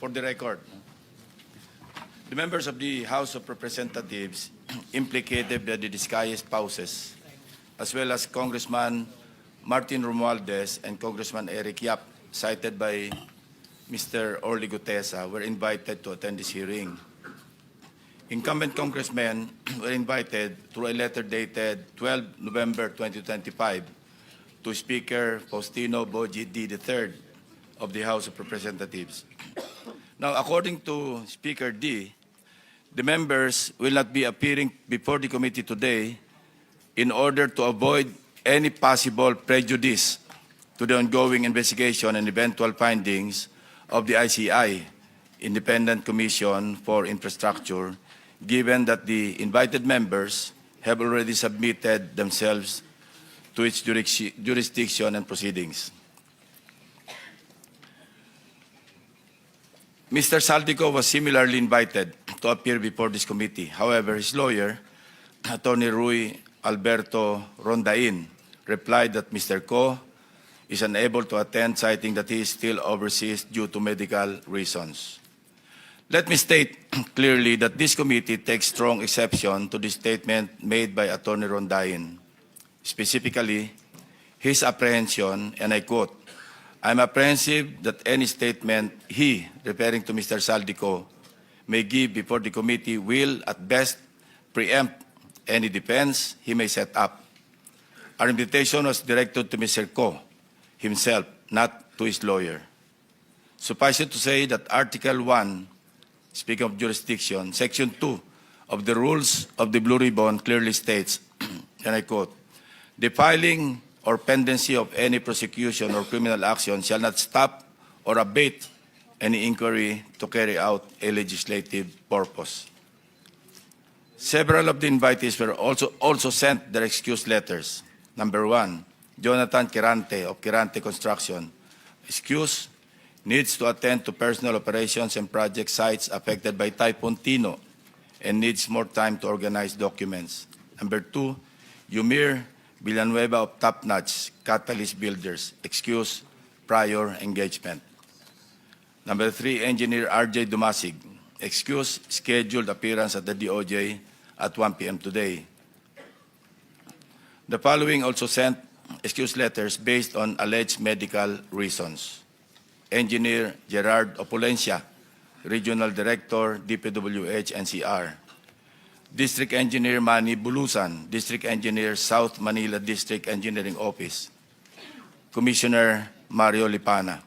for the record, the members of the House of Representatives implicated by the Discaya spouses, as well as Congressman Martin Romualdez and Congressman Eric Yap, cited by Mr. Orly Gutesa, were invited to attend this hearing. Incumbent congressmen were invited through a letter dated 12 November 2025 to Speaker Faustino Boji D. III of the House of Representatives. Now, according to Speaker D., the members will not be appearing before the committee today in order to avoid any possible prejudice to the ongoing investigation and eventual findings of the ICI, Independent Commission for Infrastructure, given that the invited members have already submitted themselves to its jurisdiction and proceedings. Mr. Saldico was similarly invited to appear before this committee. However, his lawyer, Attorney Rui Alberto Rondain, replied that Mr. Co is unable to attend, citing that he is still overseas due to medical reasons. Let me state clearly that this committee takes strong exception to the statement made by Attorney Rondain. Specifically, his apprehension, and I quote, "I'm apprehensive that any statement he," referring to Mr. Saldico, "may give before the committee will, at best, preempt any defense he may set up." Our invitation was directed to Mr. Co himself, not to his lawyer. Suffice it to say that Article 1, speaking of jurisdiction, Section 2 of the Rules of the Blue Ribbon clearly states, and I quote, "The filing or pendency of any prosecution or criminal action shall not stop or abate any inquiry to carry out a legislative purpose." Several of the invitees were also sent their excuse letters. Number 1, Jonathan Quirante of Quirante Construction. Excuse, needs to attend to personal operations and project sites affected by Typhoon Tino and needs more time to organize documents. Number 2, Yumir Villanueva of Top Notch Catalyst Builders. Excuse, prior engagement. Number 3, Engineer RJ Dumasig. Excuse, scheduled appearance at the DOJ at 1 p.m. today. The following also sent excuse letters based on alleged medical reasons. Engineer Gerard Opulencia, Regional Director, DPWH NCR. District Engineer Manny Bulusan, District Engineer, South Manila District Engineering Office. Commissioner Mario Lipana.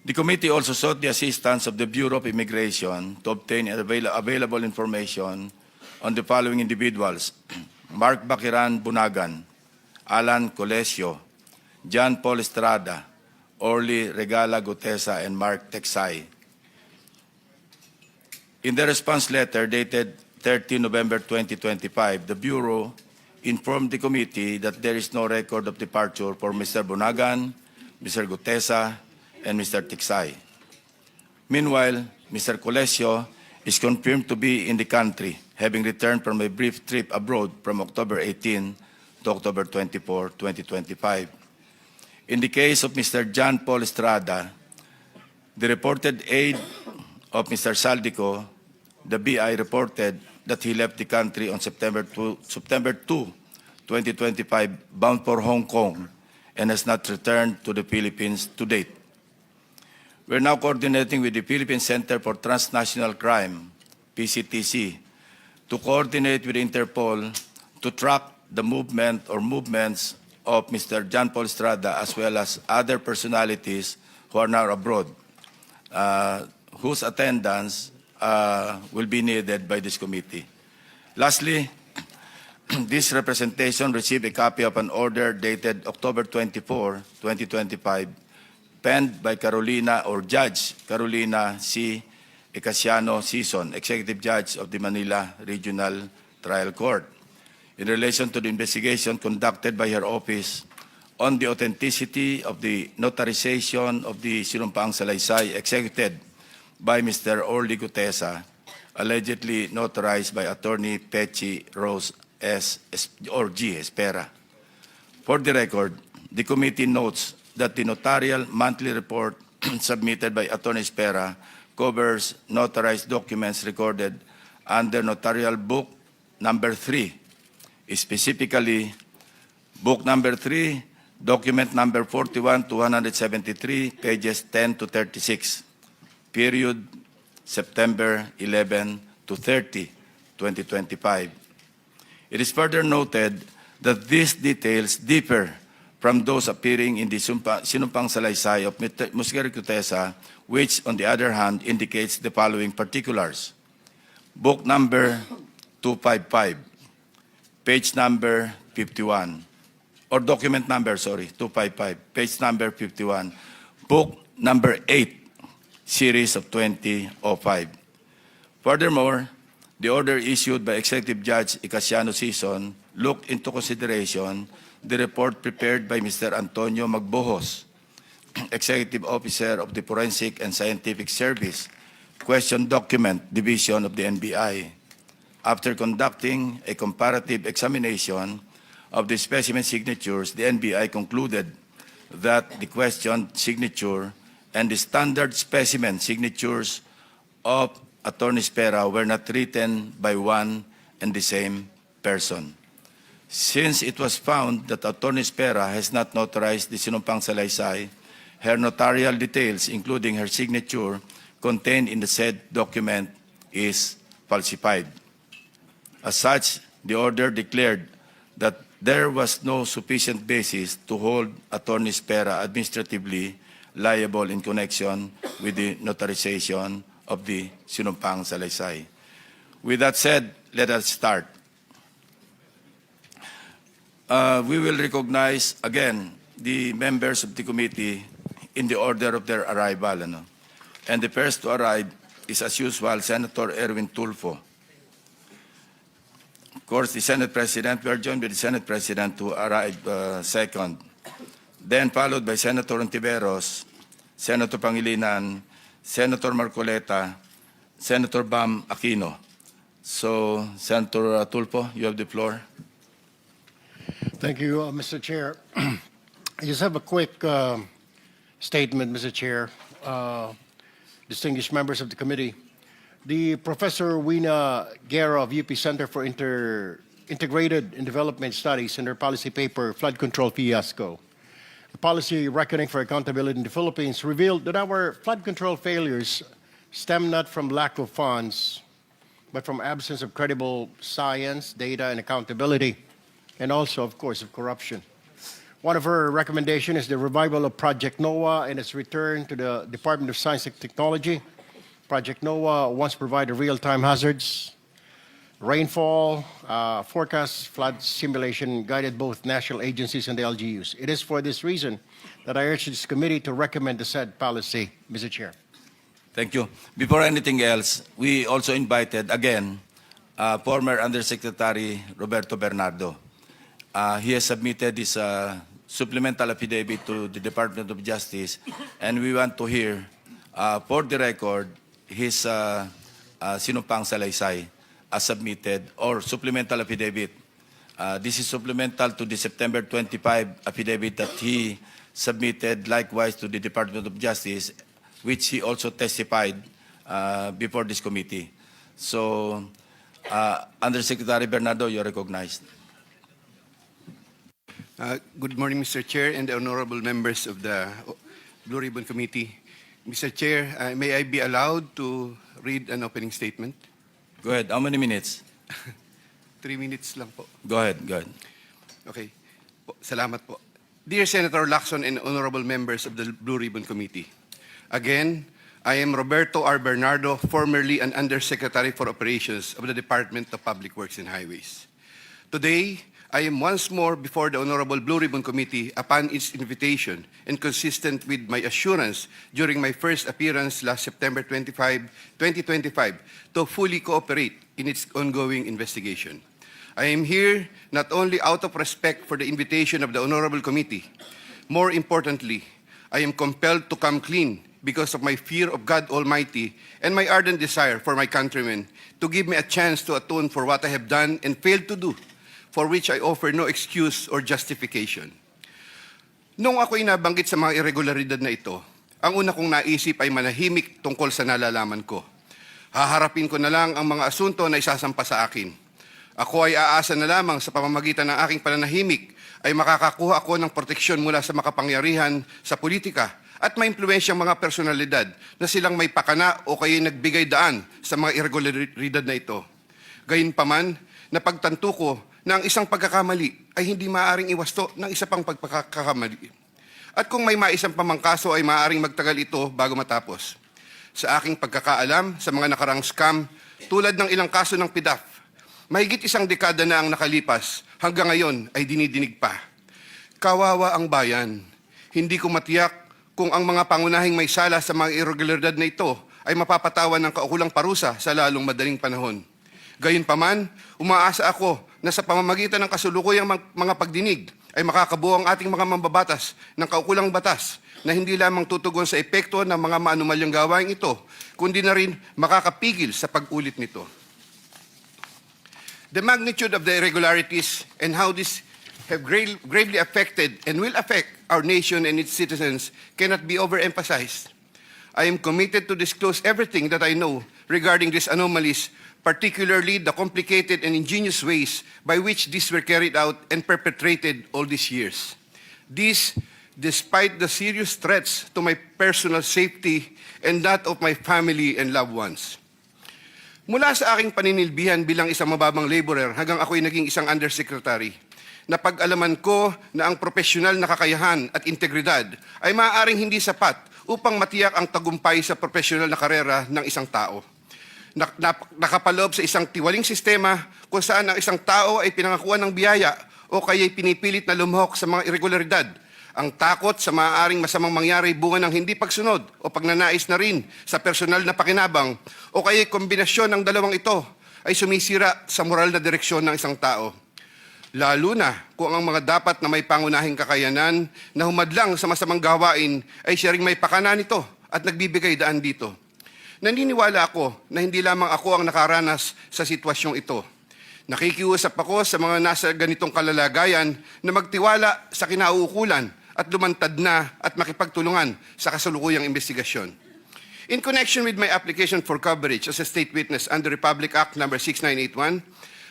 The committee also sought the assistance of the Bureau of Immigration to obtain available information on the following individuals: Mark Bakiran Bunagan, Alan Colesio, John Paul Estrada, Orly Regala Gutesa, and Mark Texay. In the response letter dated 30 November 2025, the Bureau informed the committee that there is no record of departure for Mr. Bunagan, Mr. Gutesa, and Mr. Texay. Meanwhile, Mr. Colesio is confirmed to be in the country, having returned from a brief trip abroad from October 18 to October 24, 2025. In the case of Mr. John Paul Estrada, the reported aide of Mr. Saldico, the BI reported that he left the country on September 2, 2025, bound for Hong Kong, and has not returned to the Philippines to date. We're now coordinating with the Philippine Center for Transnational Crime, PCTC, to coordinate with Interpol to track the movement or movements of Mr. John Paul Estrada, as well as other personalities who are now abroad, whose attendance will be needed by this committee. Lastly, this representation received a copy of an order dated October 24, 2025, penned by Carolina or Judge Carolina C. Ecasiano Sison, Executive Judge of the Manila Regional Trial Court, in relation to the investigation conducted by her office on the authenticity of the notarization of the Sinumpaang Salaysay executed by Mr. Orly Gutesa, allegedly notarized by Attorney Pechi Rose S. or G. Espera. For the record, the committee notes that the notarial monthly report submitted by Attorney Spera covers notarized documents recorded under Notarial Book Number 3, specifically Book Number 3, Document Number 41 to 173, pages 10 to 36, period September 11 to 30, 2025. It is further noted that these details differ from those appearing in the sinumpang salaysay of Muscari Cutesa, which, on the other hand, indicates the following particulars. Book number 255, page number 51, or document number, 255, page number 51, book number 8, series of 2005. Furthermore, the order issued by Executive Judge Icasiano Sison looked into consideration the report prepared by Mr. Antonio Magbojos, Executive Officer of the Forensic and Scientific Service, Question Document Division of the NBI. After conducting a comparative examination of the specimen signatures, the NBI concluded that the questioned signature and the standard specimen signatures of Attorney Spera were not written by one and the same person. Since it was found that Attorney Spera has not notarized the sinumpang salaysay, her notarial details, including her signature, contained in the said document is falsified. As such, the order declared that there was no sufficient basis to hold Attorney Spera administratively liable in connection with the notarization of the sinumpang salaysay. With that said, let us start. We will recognize again the members of the committee in the order of their arrival. And the first to arrive is, as usual, Senator Erwin Tulfo. Of course, the Senate President, we are joined by the Senate President who arrived second. Then followed by Senator Ontiveros, Senator Pangilinan, Senator Marcoleta, Senator Bam Aquino. So, Senator Tulfo, you have the floor. Thank you, Mr. Chair. I just have a quick statement, Mr. Chair. Distinguished members of the committee. The Professor Wina Guerra of UP Center for Integrated and Development Studies in their policy paper, Flood Control Fiasco, the policy reckoning for accountability in the Philippines, revealed that our flood control failures stem not from lack of funds, but from absence of credible science, data, and accountability, and also, of course, of corruption. One of her recommendations is the revival of Project NOAA and its return to the Department of Science and Technology. Project NOAA once provided real-time hazards, rainfall, forecast, flood simulation, guided both national agencies and the LGUs. It is for this reason that I urge this committee to recommend the said policy, Mr. Chair. Thank you. Before anything else, we also invited, again, former Undersecretary Roberto Bernardo. He has submitted his supplemental affidavit to the Department of Justice, and we want to hear, for the record, his sinumpang salaysay as submitted, or supplemental affidavit. This is supplemental to the September 25 affidavit that he submitted likewise to the Department of Justice, which he also testified before this committee. So, Undersecretary Bernardo, you're recognized. Good morning, Mr. Chair and the honorable members of the Blue Ribbon Committee. Mr. Chair, may I be allowed to read an opening statement? Go ahead. How many minutes? 3 minutes lang po. Go ahead. Go ahead. Okay. Salamat po. Dear Senator Lacson and honorable members of the Blue Ribbon Committee, again, I am Roberto R. Bernardo, formerly an Undersecretary for Operations of the Department of Public Works and Highways. Today, I am once more before the Honorable Blue Ribbon Committee upon its invitation and consistent with my assurance during my first appearance last September 25, 2025 to fully cooperate in its ongoing investigation. I am here not only out of respect for the invitation of the Honorable Committee, more importantly, I am compelled to come clean because of my fear of God Almighty and my ardent desire for my countrymen to give me a chance to atone for what I have done and failed to do, for which I offer no excuse or justification. Nung ako'y nabanggit sa mga irregularidad na ito, Ang una kong naisip ay manahimik tungkol sa nalalaman ko. Haharapin ko na lang ang mga asunto na isasampa sa akin. Ako ay aasa na lamang sa pamamagitan ng aking pananahimik ay makakakuha ako ng proteksyon mula sa makapangyarihan sa politika at maimpluwensyang mga personalidad na silang may pakana o kaya nagbigay daan sa mga irregularidad na ito. Gayunpaman, napagtanto ko na ang isang pagkakamali ay hindi maaaring iwasto ng isa pang pagkakamali. At kung may maisang pamangkaso ay maaaring magtagal ito bago matapos. Sa aking pagkakaalam sa mga nakarang scam, tulad ng ilang kaso ng PDAF, mahigit isang dekada na ang nakalipas, hanggang ngayon ay dinidinig pa. Kawawa ang bayan. Hindi ko matiyak kung ang mga pangunahing may sala sa mga irregularidad na ito ay mapapatawan ng kaukulang parusa sa lalong madaling panahon. Gayunpaman, umaasa ako na sa pamamagitan ng kasulukuyang mga pagdinig ay makakabuo ang ating mga mambabatas ng kaukulang batas na hindi lamang tutugon sa epekto ng mga maanumalyang gawain ito, kundi na rin makakapigil sa pag-ulit nito. The magnitude of the irregularities and how this have gravely affected and will affect our nation and its citizens cannot be overemphasized. I am committed to disclose everything that I know regarding these anomalies, particularly the complicated and ingenious ways by which these were carried out and perpetrated all these years. This, despite the serious threats to my personal safety and that of my family and loved ones. Mula sa aking paninilbihan bilang isang mababang laborer hanggang ako'y naging isang undersecretary, napag-alaman ko na ang profesional na kakayahan at integridad ay maaaring hindi sapat upang matiyak ang tagumpay sa profesional na karera ng isang tao. Nakapaloob sa isang tiwaling sistema kung saan ang isang tao ay pinangakuan ng biyaya o kaya'y pinipilit na lumahok sa mga irregularidad. Ang takot sa maaaring masamang mangyari bunga ng hindi pagsunod o pagnanais na rin sa personal na pakinabang o kaya'y kombinasyon ng dalawang ito ay sumisira sa moral na direksyon ng isang tao. Lalo na kung ang mga dapat na may pangunahing kakayanan na humadlang sa masamang gawain ay siya ring may pakana nito at nagbibigay daan dito. Naniniwala ako na hindi lamang ako ang nakaranas sa sitwasyong ito. Nakikiusap ako sa mga nasa ganitong kalalagayan na magtiwala sa kinauukulan at lumantad na at makipagtulungan sa kasalukuyang investigasyon. In connection with my application for coverage as a state witness under Republic Act No. 6981,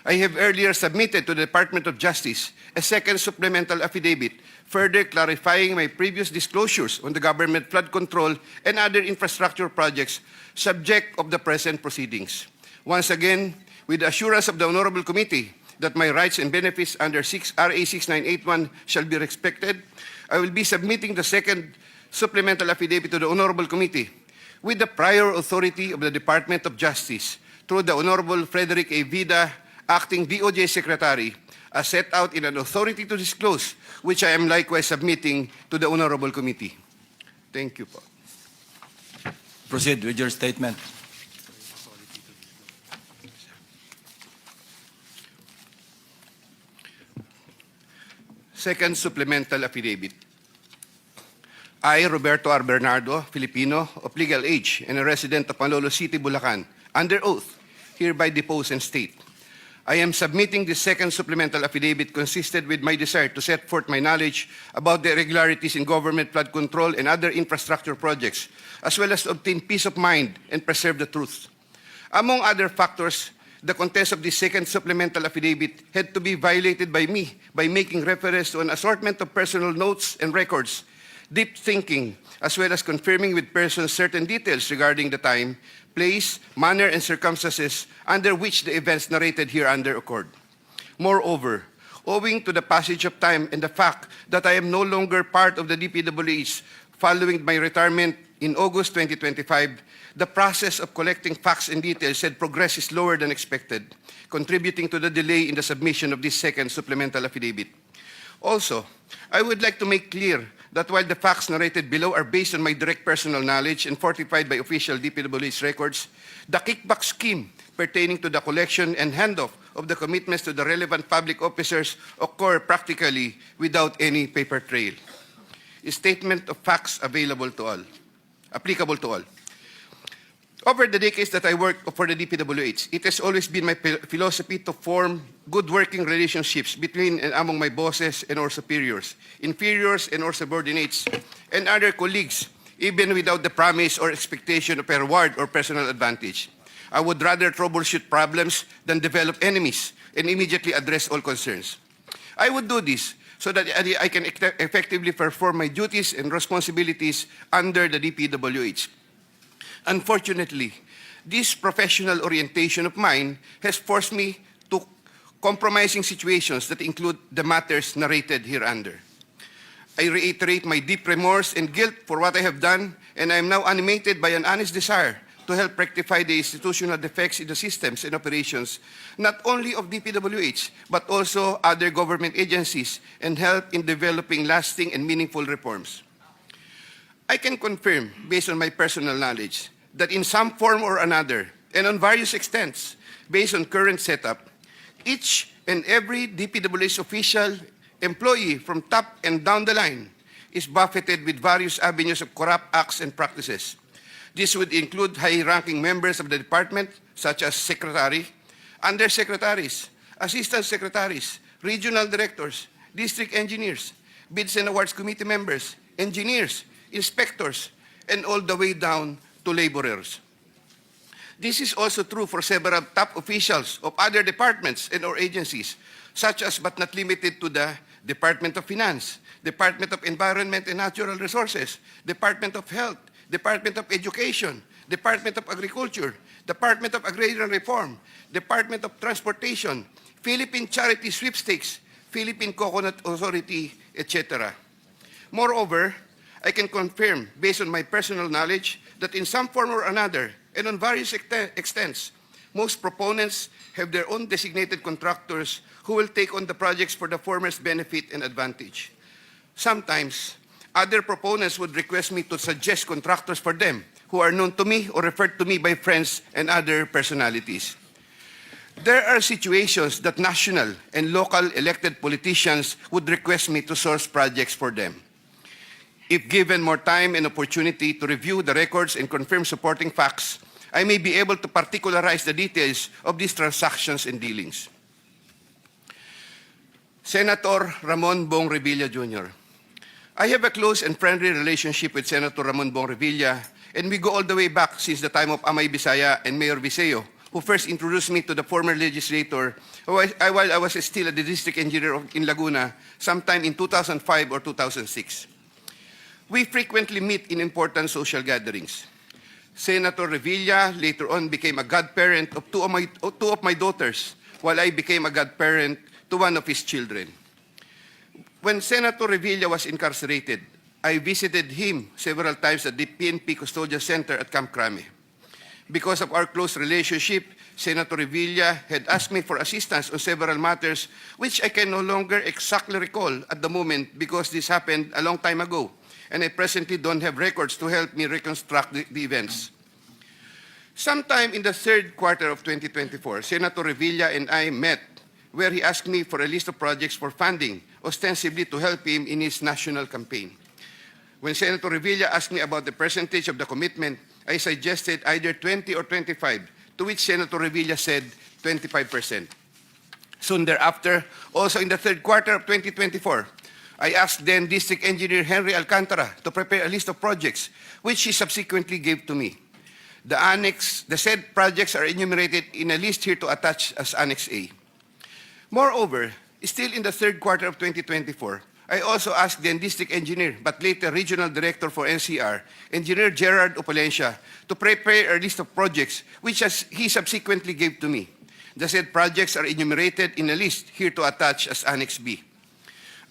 I have earlier submitted to the Department of Justice a second supplemental affidavit further clarifying my previous disclosures on the government flood control and other infrastructure projects subject of the present proceedings. Once again, with the assurance of the Honorable Committee that my rights and benefits under RA 6981 shall be respected, I will be submitting the second supplemental affidavit to the Honorable Committee with the prior authority of the Department of Justice through the Honorable Frederick A. Vida, Acting DOJ Secretary, as set out in an authority to disclose, which I am likewise submitting to the Honorable Committee. Thank you po. Proceed with your statement. Second supplemental affidavit. I, Roberto Bernardo, Filipino, of legal age and a resident of Panlolo City, Bulacan, under oath, hereby depose and state. I am submitting this second supplemental affidavit consisted with my desire to set forth my knowledge about the irregularities in government flood control and other infrastructure projects, as well as to obtain peace of mind and preserve the truth. Among other factors, the contents of this second supplemental affidavit had to be violated by me by making reference to an assortment of personal notes and records, deep thinking, as well as confirming with persons certain details regarding the time, place, manner, and circumstances under which the events narrated hereunder occurred. Moreover, owing to the passage of time and the fact that I am no longer part of the DPWH following my retirement in August 2025, the process of collecting facts and details had progressed slower than expected, contributing to the delay in the submission of this second supplemental affidavit. Also, I would like to make clear that while the facts narrated below are based on my direct personal knowledge and fortified by official DPWH records, the kickback scheme pertaining to the collection and handoff of the commitments to the relevant public officers occur practically without any paper trail. A statement of facts available to all, applicable to all. Over the decades that I worked for the DPWH, it has always been my philosophy to form good working relationships between and among my bosses and or superiors, inferiors and or subordinates, and other colleagues even without the promise or expectation of a reward or personal advantage. I would rather troubleshoot problems than develop enemies and immediately address all concerns. I would do this so that I can effectively perform my duties and responsibilities under the DPWH. Unfortunately, this professional orientation of mine has forced me to compromising situations that include the matters narrated hereunder. I reiterate my deep remorse and guilt for what I have done, and I am now animated by an honest desire to help rectify the institutional defects in the systems and operations, not only of DPWH, but also other government agencies, and help in developing lasting and meaningful reforms. I can confirm, based on my personal knowledge, that in some form or another, and on various extents, based on current setup, each and every DPWH official, employee from top and down the line is buffeted with various avenues of corrupt acts and practices. This would include high-ranking members of the department, such as secretary, undersecretaries, assistant secretaries, regional directors, district engineers, bids and awards committee members, engineers, inspectors, and all the way down to laborers. This is also true for several top officials of other departments and or agencies, such as but not limited to the Department of Finance, Department of Environment and Natural Resources, Department of Health, Department of Education, Department of Agriculture, Department of Agrarian Reform, Department of Transportation, Philippine Charity Sweepstakes, Philippine Coconut Authority, etc. Moreover, I can confirm, based on my personal knowledge, that in some form or another, and on various extents, most proponents have their own designated contractors who will take on the projects for the former's benefit and advantage. Sometimes, other proponents would request me to suggest contractors for them who are known to me or referred to me by friends and other personalities. There are situations that national and local elected politicians would request me to source projects for them. If given more time and opportunity to review the records and confirm supporting facts, I may be able to particularize the details of these transactions and dealings. Senator Ramon Bong Revilla Jr. I have a close and friendly relationship with Senator Ramon Bong Revilla, and we go all the way back since the time of Amay Bisaya and Mayor Viseo, who first introduced me to the former legislator while I was still a district engineer in Laguna sometime in 2005 or 2006. We frequently meet in important social gatherings. Senator Revilla later on became a godparent of two of my daughters, while I became a godparent to one of his children. When Senator Revilla was incarcerated, I visited him several times at the PNP Custodial Center at Camp Crame. Because of our close relationship, Senator Revilla had asked me for assistance on several matters which I can no longer exactly recall at the moment because this happened a long time ago, and I presently don't have records to help me reconstruct the events. Sometime in the third quarter of 2024, Senator Revilla and I met where he asked me for a list of projects for funding, ostensibly to help him in his national campaign. When Senator Revilla asked me about the percentage of the commitment, I suggested either 20 or 25, to which Senator Revilla said 25%. Soon thereafter, also in the third quarter of 2024, I asked then District Engineer Henry Alcantara to prepare a list of projects, which he subsequently gave to me. The said projects are enumerated in a list here to attach as Annex A. Moreover, still in the third quarter of 2024, I also asked then District Engineer, but later Regional Director for NCR, Engineer Gerard Opalencia, to prepare a list of projects, which he subsequently gave to me. The said projects are enumerated in a list here to attach as Annex B.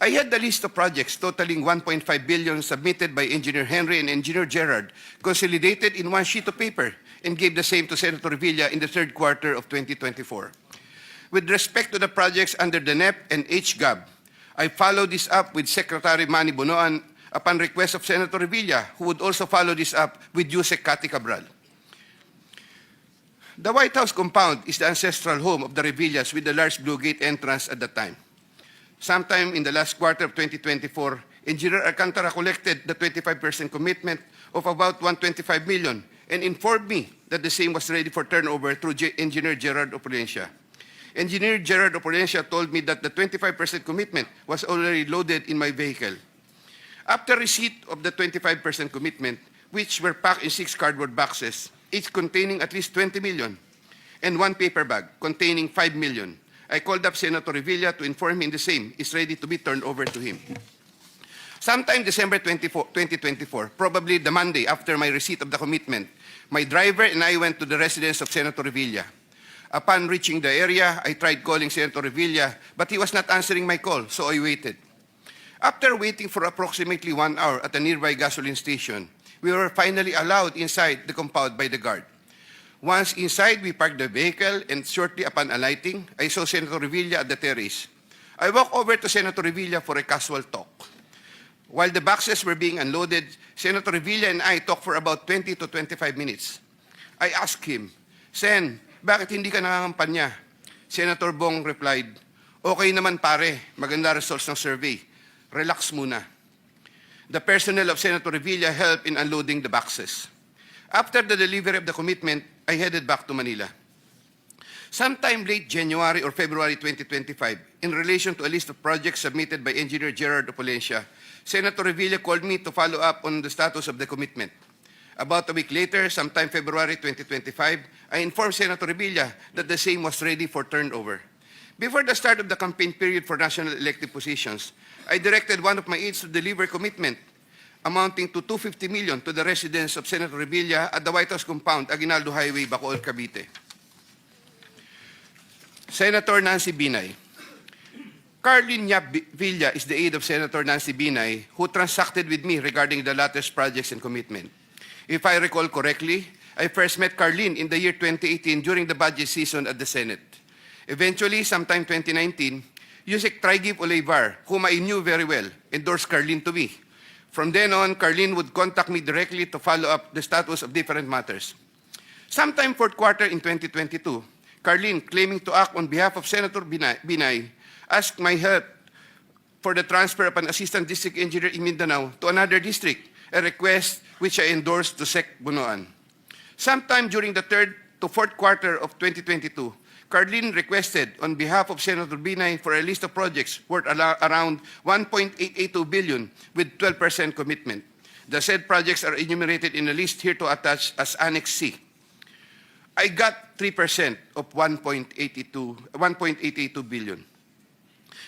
I had the list of projects totaling 1.5 billion submitted by Engineer Henry and Engineer Gerard, consolidated in one sheet of paper, and gave the same to Senator Revilla in the third quarter of 2024. With respect to the projects under the NEP and HGAB, I followed this up with Secretary Manny Bonoan upon request of Senator Revilla, who would also follow this up with Usec Cathy Cabral. The White House compound is the ancestral home of the Revillas with the large Blue Gate entrance at the time. Sometime in the last quarter of 2024, Engineer Alcantara collected the 25% commitment of about 125 million and informed me that the same was ready for turnover through Engineer Gerard Opalencia. Engineer Gerard Opalencia told me that the 25% commitment was already loaded in my vehicle. After receipt of the 25% commitment, which were packed in 6 cardboard boxes, each containing at least 20 million, and 1 paper bag containing 5 million. I called up Senator Revilla to inform him the same is ready to be turned over to him. Sometime December 2024, probably the Monday after my receipt of the commitment, my driver and I went to the residence of Senator Revilla. Upon reaching the area, I tried calling Senator Revilla, but he was not answering my call, so I waited. After waiting for approximately 1 hour at a nearby gasoline station, we were finally allowed inside the compound by the guard. Once inside, we parked the vehicle, and shortly upon alighting, I saw Senator Revilla at the terrace. I walked over to Senator Revilla for a casual talk. While the boxes were being unloaded, Senator Revilla and I talked for about 20 to 25 minutes. I asked him, Sen, bakit hindi ka nangangampanya? Senator Bong replied, okay naman pare, maganda results ng survey. Relax muna. The personnel of Senator Revilla helped in unloading the boxes. After the delivery of the commitment, I headed back to Manila. Sometime late January or February 2025, in relation to a list of projects submitted by Engineer Gerard Opulencia, Senator Revilla called me to follow up on the status of the commitment. About a week later, sometime February 2025, I informed Senator Revilla that the same was ready for turnover. Before the start of the campaign period for national elective positions, I directed one of my aides to deliver commitment amounting to 250 million to the residence of Senator Revilla at the White House compound, Aguinaldo Highway, Bacoor, Cavite. Senator Nancy Binay. Carlin Villa is the aide of Senator Nancy Binay, who transacted with me regarding the latter's projects and commitment. If I recall correctly, I first met Carlin in the year 2018 during the budget season at the Senate. Eventually, sometime 2019, Usec Trigib Olivar, whom I knew very well, endorsed Carlin to me. From then on, Carlin would contact me directly to follow up the status of different matters. Sometime fourth quarter in 2022, Carlin, claiming to act on behalf of Senator Binay, asked my help for the transfer of an assistant district engineer in Mindanao to another district, a request which I endorsed to Sec Bunoan. Sometime during the third to fourth quarter of 2022, Carlin requested on behalf of Senator Binay for a list of projects worth around 1.882 billion with 12% commitment. The said projects are enumerated in a list here to attach as Annex C. I got 3% of 1.882 billion.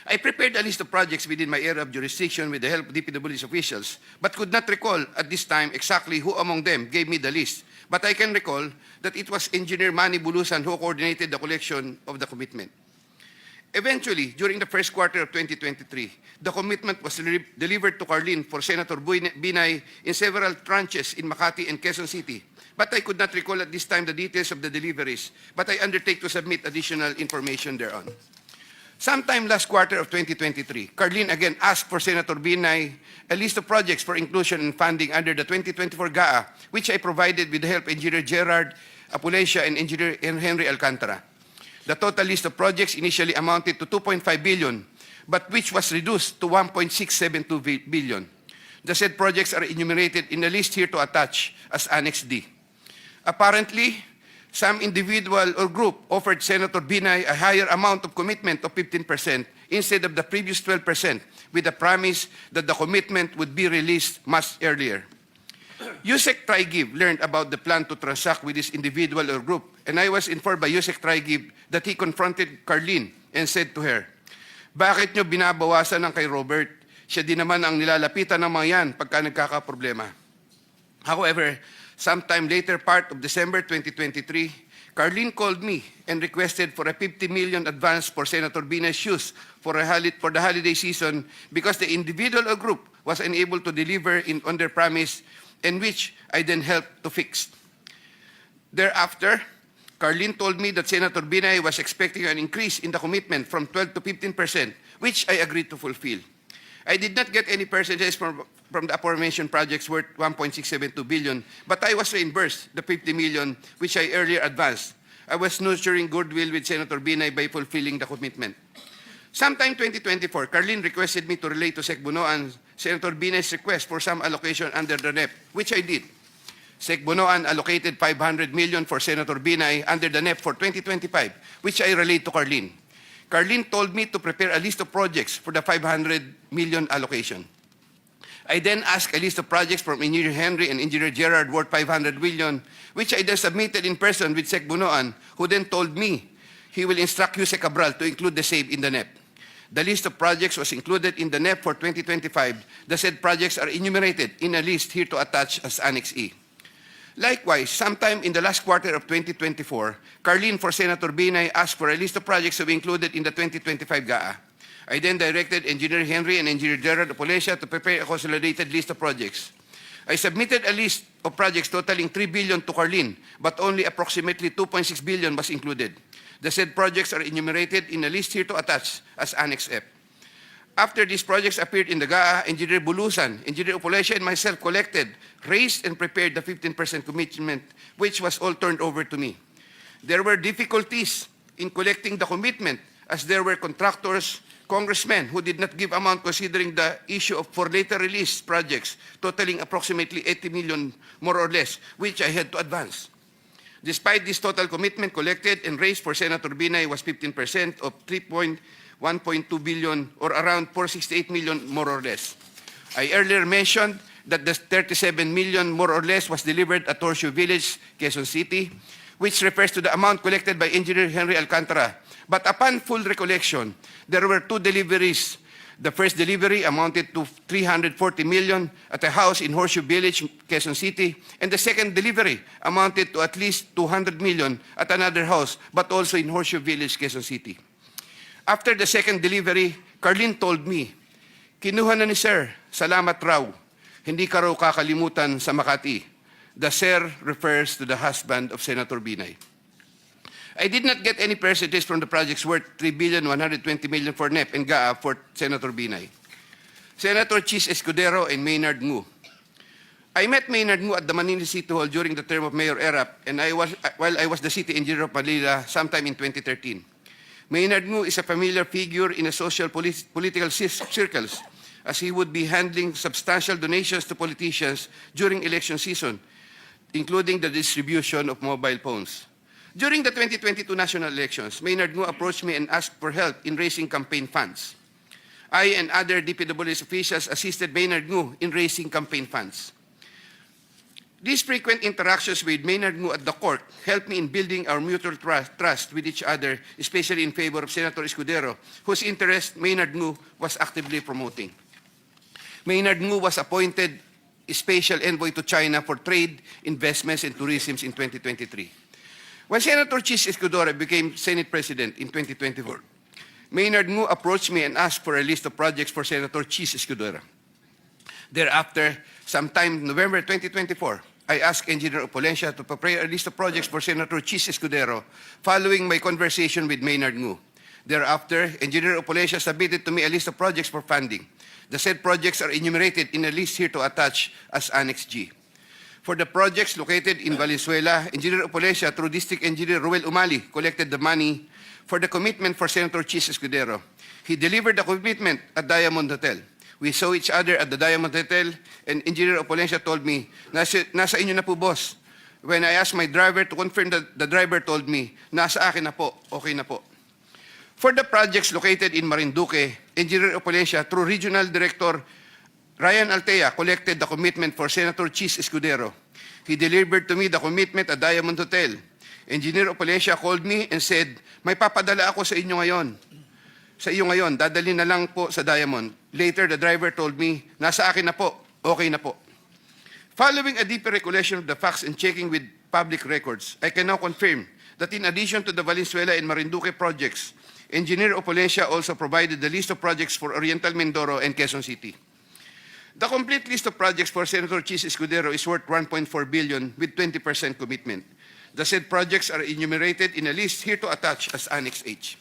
I prepared a list of projects within my area of jurisdiction with the help of DPWH officials, but could not recall at this time exactly who among them gave me the list. But I can recall that it was Engineer Manny Bulusan who coordinated the collection of the commitment. Eventually, during the first quarter of 2023, the commitment was delivered to Carlin for Senator Binay in several tranches in Makati and Quezon City. But I could not recall at this time the details of the deliveries, but I undertake to submit additional information thereon. Sometime last quarter of 2023, Carlin again asked for Senator Binay a list of projects for inclusion and funding under the 2024 GAA, which I provided with the help of Engineer Gerard Opulencia and Engineer Henry Alcantara. The total list of projects initially amounted to 2.5 billion, but which was reduced to 1.672 billion. The said projects are enumerated in the list here to attach as Annex D. Apparently, some individual or group offered Senator Binay a higher amount of commitment of 15% instead of the previous 12%, with the promise that the commitment would be released much earlier. Usec Trigib learned about the plan to transact with this individual or group, and I was informed by Usec Trigib that he confronted Carlin and said to her, bakit nyo binabawasan ng kay Robert? Siya din naman ang nilalapitan ng mga yan pagka nagkakaproblema. However, sometime later part of December 2023, Carlin called me and requested for a 50 million advance for Senator Binay's shoes for the holiday season because the individual or group was unable to deliver on their promise, and which I then helped to fix. Thereafter, Carlin told me that Senator Binay was expecting an increase in the commitment from 12 to 15%, which I agreed to fulfill. I did not get any percentages from the aforementioned projects worth 1.672 billion, but I was reimbursed the 50 million which I earlier advanced. I was nurturing goodwill with Senator Binay by fulfilling the commitment. Sometime 2024, Carlin requested me to relay to Sec Bunoan Senator Binay's request for some allocation under the NEP, which I did. Sec Bunoan allocated 500 million for Senator Binay under the NEP for 2025, which I relayed to Carlin. Carlin told me to prepare a list of projects for the 500 million allocation. I then asked a list of projects from Engineer Henry and Engineer Gerard worth 500 million, which I then submitted in person with Sec Bunoan, who then told me he will instruct Usec Cabral to include the same in the NEP. The list of projects was included in the NEP for 2025. The said projects are enumerated in a list here to attach as Annex E. Likewise, sometime in the last quarter of 2024, Carlin for Senator Binay asked for a list of projects to be included in the 2025 GAA. I then directed Engineer Henry and Engineer Gerard of Polencia to prepare a consolidated list of projects. I submitted a list of projects totaling 3 billion to Carlin, but only approximately 2.6 billion was included. The said projects are enumerated in a list here to attach as Annex F. After these projects appeared in the GAA, Engineer Bulusan, Engineer Opolencia, and myself collected, raised, and prepared the 15% commitment, which was all turned over to me. There were difficulties in collecting the commitment, as there were contractors, congressmen who did not give amount considering the issue of for later release projects totaling approximately 80 million more or less, which I had to advance. Despite this total commitment collected and raised for Senator Binay was 15% of 1.2 billion or around 468 million more or less. I earlier mentioned that the 37 million more or less was delivered at Horseshoe Village, Quezon City, which refers to the amount collected by Engineer Henry Alcantara. But upon full recollection, there were two deliveries. The first delivery amounted to 340 million at a house in Horseshoe Village, Quezon City, and the second delivery amounted to at least 200 million at another house, but also in Horseshoe Village, Quezon City. After the second delivery, Carlin told me, "Kinuha na ni Sir, salamat raw. Hindi ka raw kakalimutan sa Makati." The Sir refers to the husband of Senator Binay. I did not get any percentage from the projects worth 3,120 million for NEP and GAA for Senator Binay. Senator Chis Escudero and Maynard Ngu. I met Maynard Ngu at the Manila City Hall during the term of Mayor Erap, and while I was the city engineer of Manila sometime in 2013. Maynard Ngu is a familiar figure in the social political circles, as he would be handling substantial donations to politicians during election season, including the distribution of mobile phones. During the 2022 national elections, Maynard Ngu approached me and asked for help in raising campaign funds. I and other DPWH officials assisted Maynard Ngu in raising campaign funds. These frequent interactions with Maynard Ngu at the court helped me in building our mutual trust with each other, especially in favor of Senator Escudero, whose interest Maynard Ngu was actively promoting. Maynard Ngu was appointed special envoy to China for trade, investments, and tourism in 2023. When Senator Chis Escudero became Senate President in 2024, Maynard Ngu approached me and asked for a list of projects for Senator Chis Escudero. Thereafter, sometime November 2024, I asked Engineer Opolencia to prepare a list of projects for Senator Chis Escudero following my conversation with Maynard Ngu. Thereafter, Engineer Opolencia submitted to me a list of projects for funding. The said projects are enumerated in a list here to attach as Annex G. For the projects located in Valenzuela, Engineer Opolencia, through District Engineer Ruel Umali, collected the money for the commitment for Senator Chis Escudero. He delivered the commitment at Diamond Hotel. We saw each other at the Diamond Hotel, and Engineer Opolencia told me, nasa inyo na po, boss. When I asked my driver to confirm, the driver told me, nasa akin na po, okay na po. For the projects located in Marinduque, Engineer Opolencia, through Regional Director Ryan Altea, collected the commitment for Senator Chis Escudero. He delivered to me the commitment at Diamond Hotel. Engineer Opolencia called me and said, "May papadala ako sa inyo ngayon. Sa iyo ngayon, dadalhin na lang po sa Diamond." Later, the driver told me, "Nasa akin na po, okay na po." Following a deeper recollection of the facts and checking with public records, I can now confirm that in addition to the Valenzuela and Marinduque projects, Engineer Opolencia also provided the list of projects for Oriental Mindoro and Quezon City. The complete list of projects for Senator Chis Escudero is worth 1.4 billion with 20% commitment. The said projects are enumerated in a list here to attach as Annex H.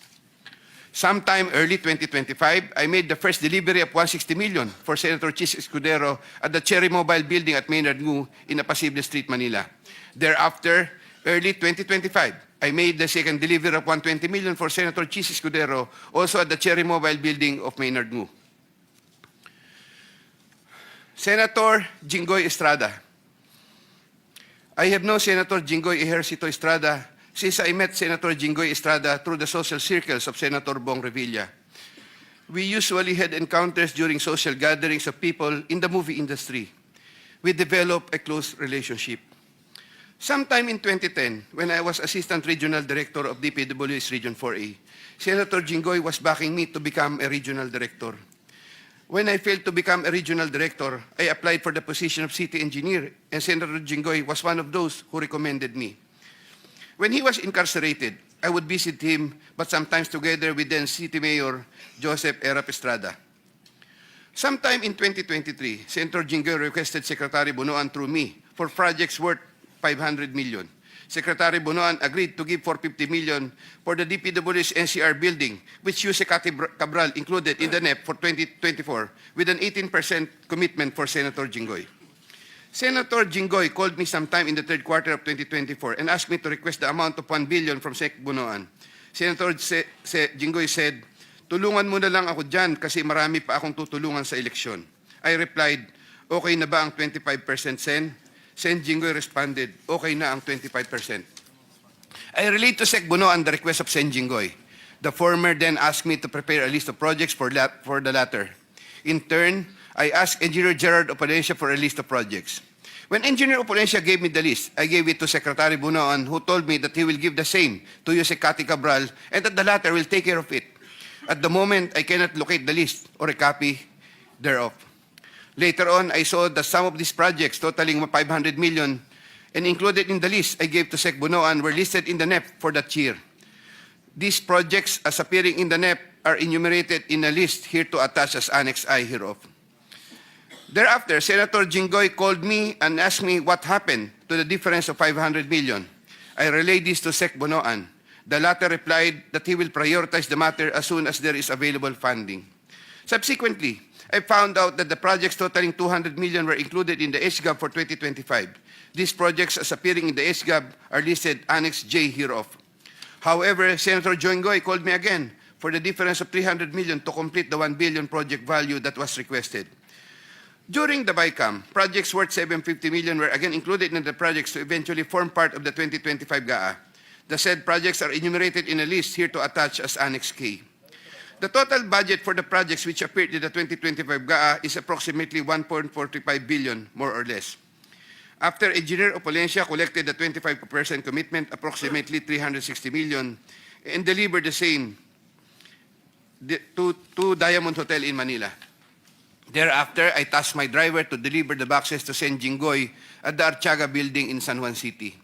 Sometime early 2025, I made the first delivery of 160 million for Senator Chis Escudero at the Cherry Mobile Building at Maynard Ngu in Apacible Street, Manila. Thereafter, early 2025, I made the second delivery of 120 million for Senator Chis Escudero, also at the Cherry Mobile Building of Maynard Ngu. Senator Jinggoy Estrada. I have known Senator Jinggoy Ejercito Estrada since I met Senator Jinggoy Estrada through the social circles of Senator Bong Revilla. We usually had encounters during social gatherings of people in the movie industry. We developed a close relationship. Sometime in 2010, when I was Assistant Regional Director of DPWH Region 4A, Senator Jinggoy was backing me to become a Regional Director. When I failed to become a Regional Director, I applied for the position of City Engineer, and Senator Jinggoy was one of those who recommended me. When he was incarcerated, I would visit him, but sometimes together with then City Mayor Joseph Erap Estrada. Sometime in 2023, Senator Jinggoy requested Secretary Bunoan through me for projects worth 500 million. Secretary Bunoan agreed to give 450 million for the DPWH NCR building, which Usec Cabral included in the NEP for 2024, with an 18% commitment for Senator Jinggoy. Senator Jinggoy called me sometime in the third quarter of 2024 and asked me to request the amount of 1 billion from Sec Bunoan. Senator Jinggoy said, "Tulungan mo na lang ako dyan kasi marami pa akong tutulungan sa eleksyon." I replied, "Okay na ba ang 25% Sen?" Sen Jinggoy responded, "Okay na ang 25%. I relayed to Sec Bunoan the request of Sen Jinggoy. The former then asked me to prepare a list of projects for the latter. In turn, I asked Engineer Gerard Opalencia for a list of projects. When Engineer Opalencia gave me the list, I gave it to Secretary Bunoan, who told me that he will give the same to Usec Cabral and that the latter will take care of it. At the moment, I cannot locate the list or a copy thereof. Later on, I saw that some of these projects totaling 500 million and included in the list I gave to Sec Bunoan were listed in the NEP for that year. These projects, as appearing in the NEP, are enumerated in a list here to attach as Annex I hereof. Thereafter, Senator Jinggoy called me and asked me what happened to the difference of 500 million. I relayed this to Sec Bunoan. The latter replied that he will prioritize the matter as soon as there is available funding. Subsequently, I found out that the projects totaling 200 million were included in the SGAB for 2025. These projects, as appearing in the SGAB, are listed Annex J hereof. However, Senator Jinggoy called me again for the difference of 300 million to complete the 1 billion project value that was requested. During the BICAM, projects worth 750 million were again included in the projects to eventually form part of the 2025 GAA. The said projects are enumerated in a list here to attach as Annex K. The total budget for the projects which appeared in the 2025 GAA is approximately 1.45 billion, more or less. After Engineer Opalencia collected the 25% commitment, approximately 360 million, and delivered the same to Diamond Hotel in Manila. Thereafter, I tasked my driver to deliver the boxes to Sen Jinggoy at the Archaga building in San Juan City.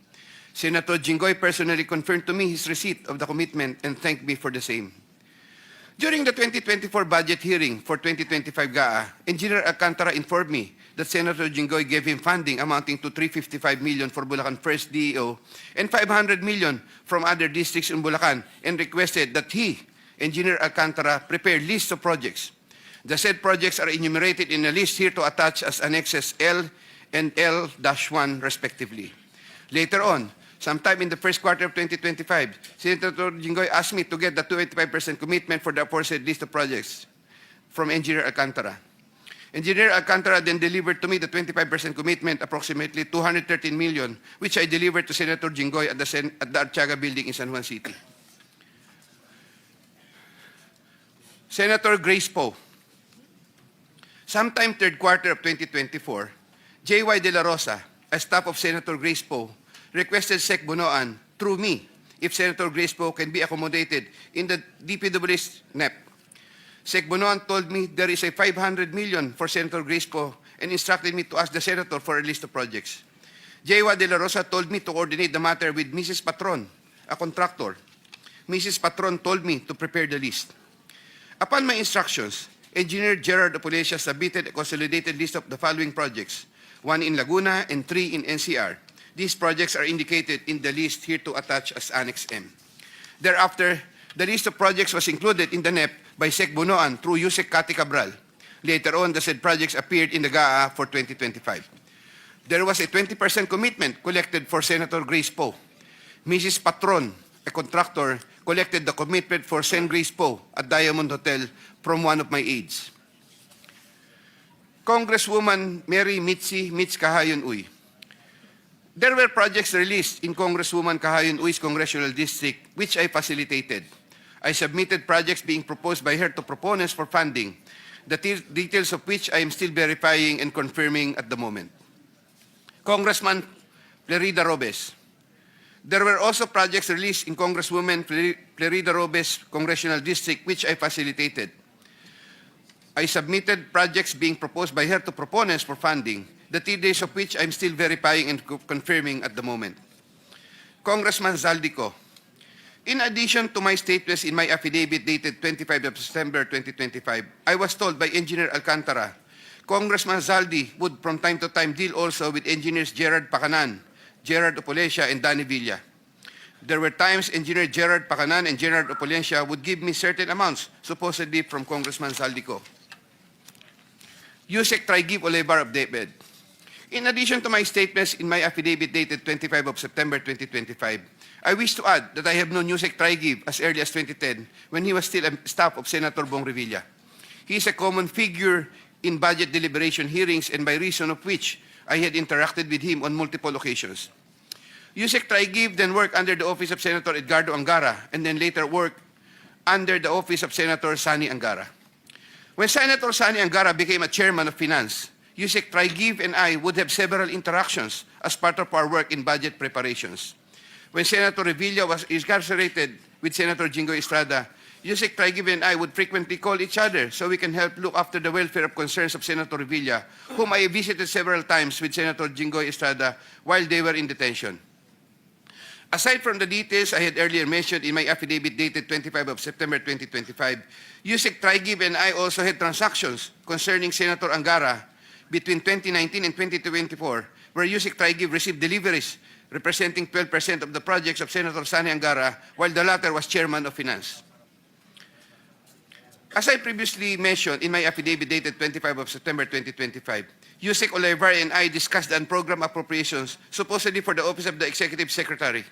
Senator Jinggoy personally confirmed to me his receipt of the commitment and thanked me for the same. During the 2024 budget hearing for 2025 GAA, Engineer Alcantara informed me that Senator Jinggoy gave him funding amounting to 355 million for Bulacan First DEO and 500 million from other districts in Bulacan and requested that he, Engineer Alcantara, prepare lists of projects. The said projects are enumerated in a list here to attach as Annexes L and L-1 respectively. Later on, sometime in the first quarter of 2025, Senator Jinggoy asked me to get the 25% commitment for the aforesaid list of projects from Engineer Alcantara. Engineer Alcantara then delivered to me the 25% commitment, approximately 213 million, which I delivered to Senator Jinggoy at the Archaga building in San Juan City. Senator Grace Poe. Sometime third quarter of 2024, J.Y. De La Rosa, a staff of Senator Grace Poe, requested Sec Bunoan, through me, if Senator Grace Poe can be accommodated in the DPWH NEP. Sec Bunoan told me there is a 500 million for Senator Grace Poe and instructed me to ask the Senator for a list of projects. J.Y. De La Rosa told me to coordinate the matter with Mrs. Patron, a contractor. Mrs. Patron told me to prepare the list. Upon my instructions, Engineer Gerard Opalencia submitted a consolidated list of the following projects, 1 in Laguna and 3 in NCR. These projects are indicated in the list here to attach as Annex M. Thereafter, the list of projects was included in the NEP by Sec Bunoan through Usec Cabral. Later on, the said projects appeared in the GAA for 2025. There was a 20% commitment collected for Senator Grace Poe. Mrs. Patron, a contractor, collected the commitment for Sen Grace Poe at Diamond Hotel from one of my aides. Congresswoman Mary Mitzi Kahayon Uy. There were projects released in Congresswoman Kahayon Uy's congressional district which I facilitated. I submitted projects being proposed by her to proponents for funding, the details of which I am still verifying and confirming at the moment. Congressman Florida Robes. There were also projects released in Congresswoman Florida Robes' congressional district, which I facilitated. I submitted projects being proposed by her to proponents for funding, the details of which I'm still verifying and confirming at the moment. Congressman Zaldico. In addition to my statements in my affidavit dated 25 of September 2025, I was told by Engineer Alcantara, Congressman Zaldi would from time to time deal also with Engineers Gerard Pacanan, Gerard Opulencia, and Danny Villa. There were times Engineer Gerard Pacanan and Gerard Opulencia would give me certain amounts, supposedly from Congressman Zaldico. Usec Tri-Give Olivar of DepEd. In addition to my statements in my affidavit dated 25 of September 2025, I wish to add that I have known Usec Tri-Give as early as 2010 when he was still a staff of Senator Bong Revilla. He is a common figure in budget deliberation hearings and by reason of which I had interacted with him on multiple occasions. Usec Tri-Give then worked under the office of Senator Edgardo Angara and then later worked under the office of Senator Sani Angara. When Senator Sani Angara became a chairman of finance, Usec Tri-Give and I would have several interactions as part of our work in budget preparations. When Senator Revilla was incarcerated with Senator Jingoy Estrada, Usec Tri-Give and I would frequently call each other so we can help look after the welfare of concerns of Senator Revilla, whom I visited several times with Senator Jingoy Estrada while they were in detention. Aside from the details I had earlier mentioned in my affidavit dated 25 of September 2025, Usec Tri-Give and I also had transactions concerning Senator Angara between 2019 and 2024, where Usec Tri-Give received deliveries representing 12% of the projects of Senator Sani Angara, while the latter was chairman of finance. As I previously mentioned in my affidavit dated 25 of September 2025, Usec Olivar and I discussed the unprogrammed appropriations supposedly for the Office of the Executive Secretary.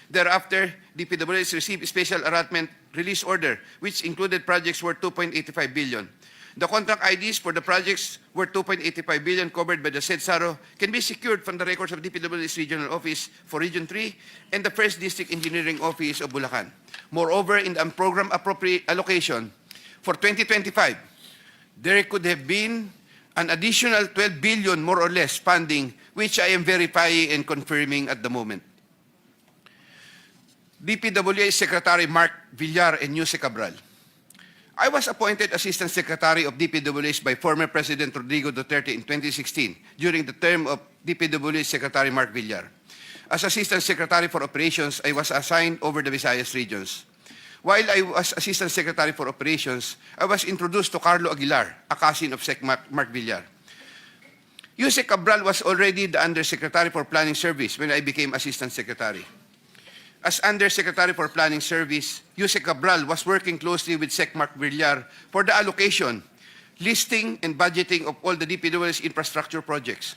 Thereafter, DPWH received a special allotment release order, which included projects worth 2.85 billion. The contract IDs for the projects worth 2.85 billion covered by the said SARO can be secured from the records of DPWH Regional Office for Region 3 and the 1st District Engineering Office of Bulacan. Moreover, in the unprogrammed allocation for 2025, there could have been an additional 12 billion more or less funding, which I am verifying and confirming at the moment. DPWH Secretary Mark Villar and Yuse Cabral. I was appointed Assistant Secretary of DPWH by former President Rodrigo Duterte in 2016 during the term of DPWH Secretary Mark Villar. As Assistant Secretary for Operations, I was assigned over the Visayas regions. While I was Assistant Secretary for Operations, I was introduced to Carlo Aguilar, a cousin of Sec Mark Villar. Yuse Cabral was already the Undersecretary for Planning Service when I became Assistant Secretary. As Undersecretary for Planning Service, Yuse Cabral was working closely with Sec Mark Villar for the allocation, listing, and budgeting of all the DPWH infrastructure projects.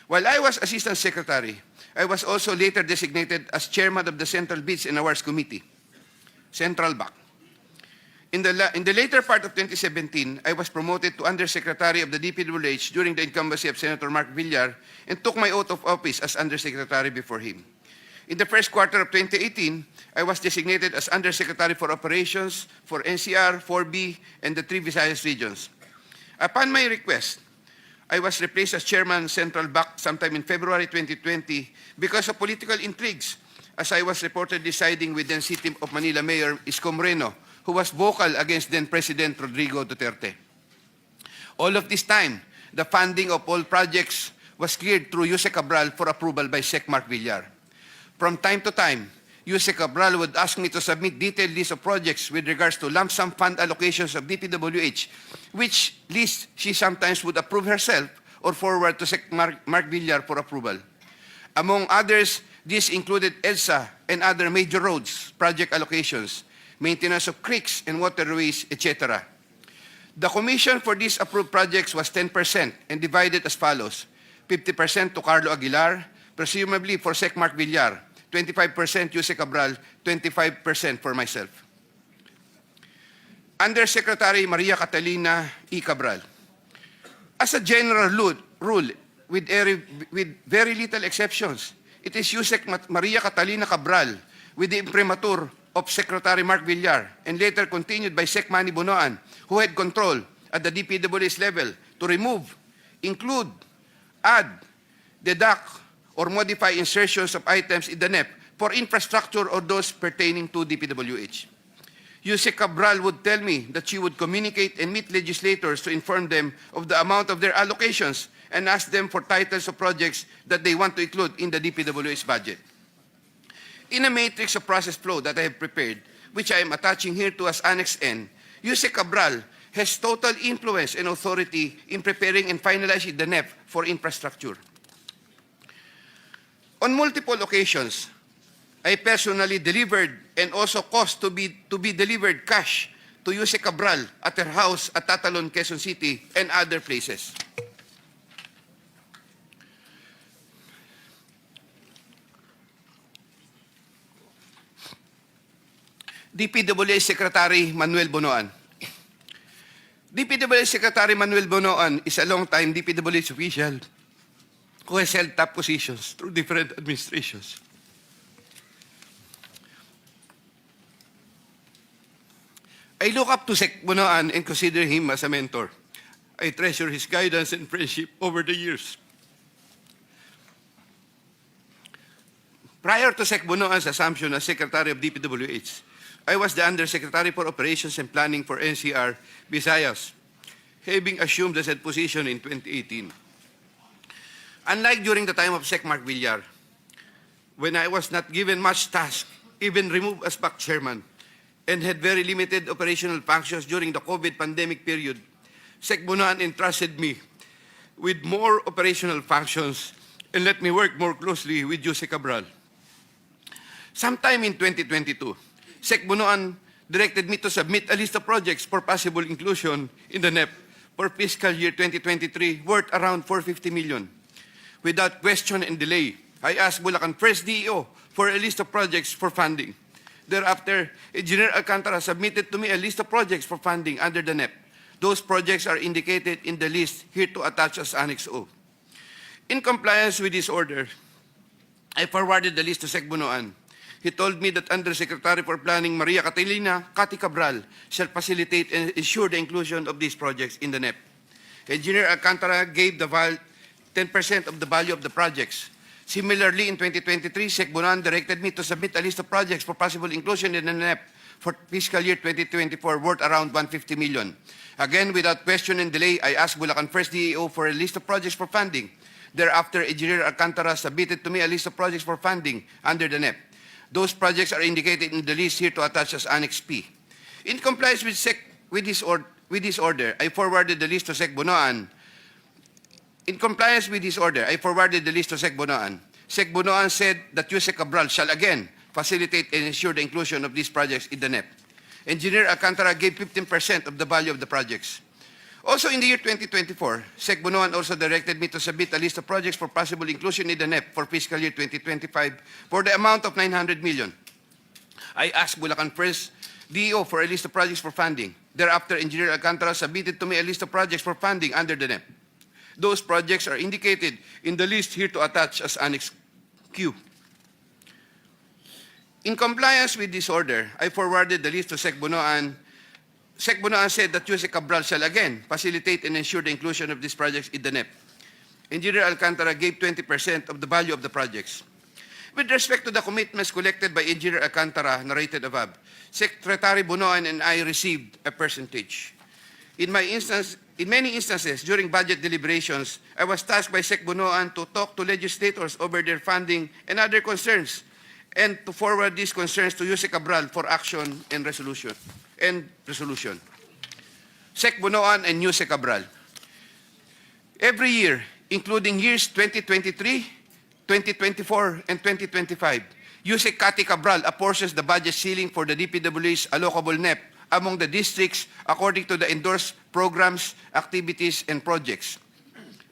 While I was Assistant Secretary, I was also later designated as Chairman of the Central Bids and Awards Committee, Central BAC. In the later part of 2017, I was promoted to Undersecretary of the DPWH during the incumbency of Senator Mark Villar and took my oath of office as Undersecretary before him. In the first quarter of 2018, I was designated as Undersecretary for Operations for NCR, 4B, and the 3 Visayas regions. Upon my request, I was replaced as Chairman Central BAC sometime in February 2020 because of political intrigues, as I was reportedly siding with then City of Manila Mayor Isko Moreno, who was vocal against then President Rodrigo Duterte. All of this time, the funding of all projects was cleared through Yuse Cabral for approval by Sec Mark Villar. From time to time, Yuse Cabral would ask me to submit detailed lists of projects with regards to lump sum fund allocations of DPWH, which list she sometimes would approve herself or forward to Sec Mark Villar for approval. Among others, this included EDSA and other major roads, project allocations, maintenance of creeks and waterways, etc. The commission for these approved projects was 10% and divided as follows: 50% to Carlo Aguilar, presumably for Sec Mark Villar, 25% Yuse Cabral, 25% for myself. Undersecretary Maria Catalina E. Cabral. As a general rule, with very little exceptions, it is Yuse Maria Catalina Cabral with the imprimatur of Secretary Mark Villar and later continued by Sec Manny Bunoan, who had control at the DPWH level to remove, include, add, deduct, or modify insertions of items in the NEP for infrastructure or those pertaining to DPWH. Usec Cabral would tell me that she would communicate and meet legislators to inform them of the amount of their allocations and ask them for titles of projects that they want to include in the DPWH budget. In a matrix of process flow that I have prepared, which I am attaching here to as Annex N, Usec Cabral has total influence and authority in preparing and finalizing the NEP for infrastructure. On multiple occasions, I personally delivered and also caused to be delivered cash to Usec Cabral at her house at Tatalon, Quezon City, and other places. DPWH Secretary Manuel Bonoan. DPWH Secretary Manuel Bonoan is a long-time DPWH official who has held top positions through different administrations. I look up to Sec Bonoan and consider him as a mentor. I treasure his guidance and friendship over the years. Prior to Sec Bonoan's assumption as Secretary of DPWH, I was the Undersecretary for Operations and Planning for NCR, Visayas, having assumed the said position in 2018. Unlike during the time of Sec Mark Villar, when I was not given much task, even removed as back chairman, and had very limited operational functions during the COVID pandemic period, Sec Bonoan entrusted me with more operational functions and let me work more closely with Usec Cabral. Sometime in 2022, Sec Bonoan directed me to submit a list of projects for possible inclusion in the NEP for fiscal year 2023 worth around 450 million. Without question and delay, I asked Bulacan First DEO for a list of projects for funding. Thereafter, Engineer Alcantara submitted to me a list of projects for funding under the NEP. Those projects are indicated in the list here to attach as Annex O. In compliance with this order, I forwarded the list to Sec Bonoan. He told me that Undersecretary for Planning Maria Catalina Cati Cabral shall facilitate and ensure the inclusion of these projects in the NEP. Engineer Alcantara gave the 10% of the value of the projects. Similarly, in 2023, Sec Bonoan directed me to submit a list of projects for possible inclusion in the NEP for fiscal year 2024 worth around 150 million. Again, without question and delay, I asked Bulacan First DEO for a list of projects for funding. Thereafter, Engineer Alcantara submitted to me a list of projects for funding under the NEP. Those projects are indicated in the list here to attach as Annex P. In compliance with this order, I forwarded the list to Sec Bonoan. In compliance with this order, I forwarded the list to Sec Bonoan. Sec Bonoan said that Usec Cabral shall again facilitate and ensure the inclusion of these projects in the NEP. Engineer Alcantara gave 15% of the value of the projects. Also in the year 2024, Sec Bonoan also directed me to submit a list of projects for possible inclusion in the NEP for fiscal year 2025 for the amount of 900 million. I asked Bulacan First DEO for a list of projects for funding. Thereafter, Engineer Alcantara submitted to me a list of projects for funding under the NEP. Those projects are indicated in the list here to attach as Annex Q. In compliance with this order, I forwarded the list to Sec Bonoan. Sec Bonoan said that Usec Cabral shall again facilitate and ensure the inclusion of these projects in the NEP. Engineer Alcantara gave 20% of the value of the projects. With respect to the commitments collected by Engineer Alcantara narrated above, Secretary Bonoan and I received a percentage. In many instances, during budget deliberations, I was tasked by Sec Bonoan to talk to legislators over their funding and other concerns, and to forward these concerns to Usec Cabral for action and resolution. Sec Bonoan and Usec Cabral. Every year, including years 2023, 2024, and 2025, Usec Cati Cabral apportions the budget ceiling for the DPWH's allocable NEP among the districts according to the endorsed programs, activities, and projects,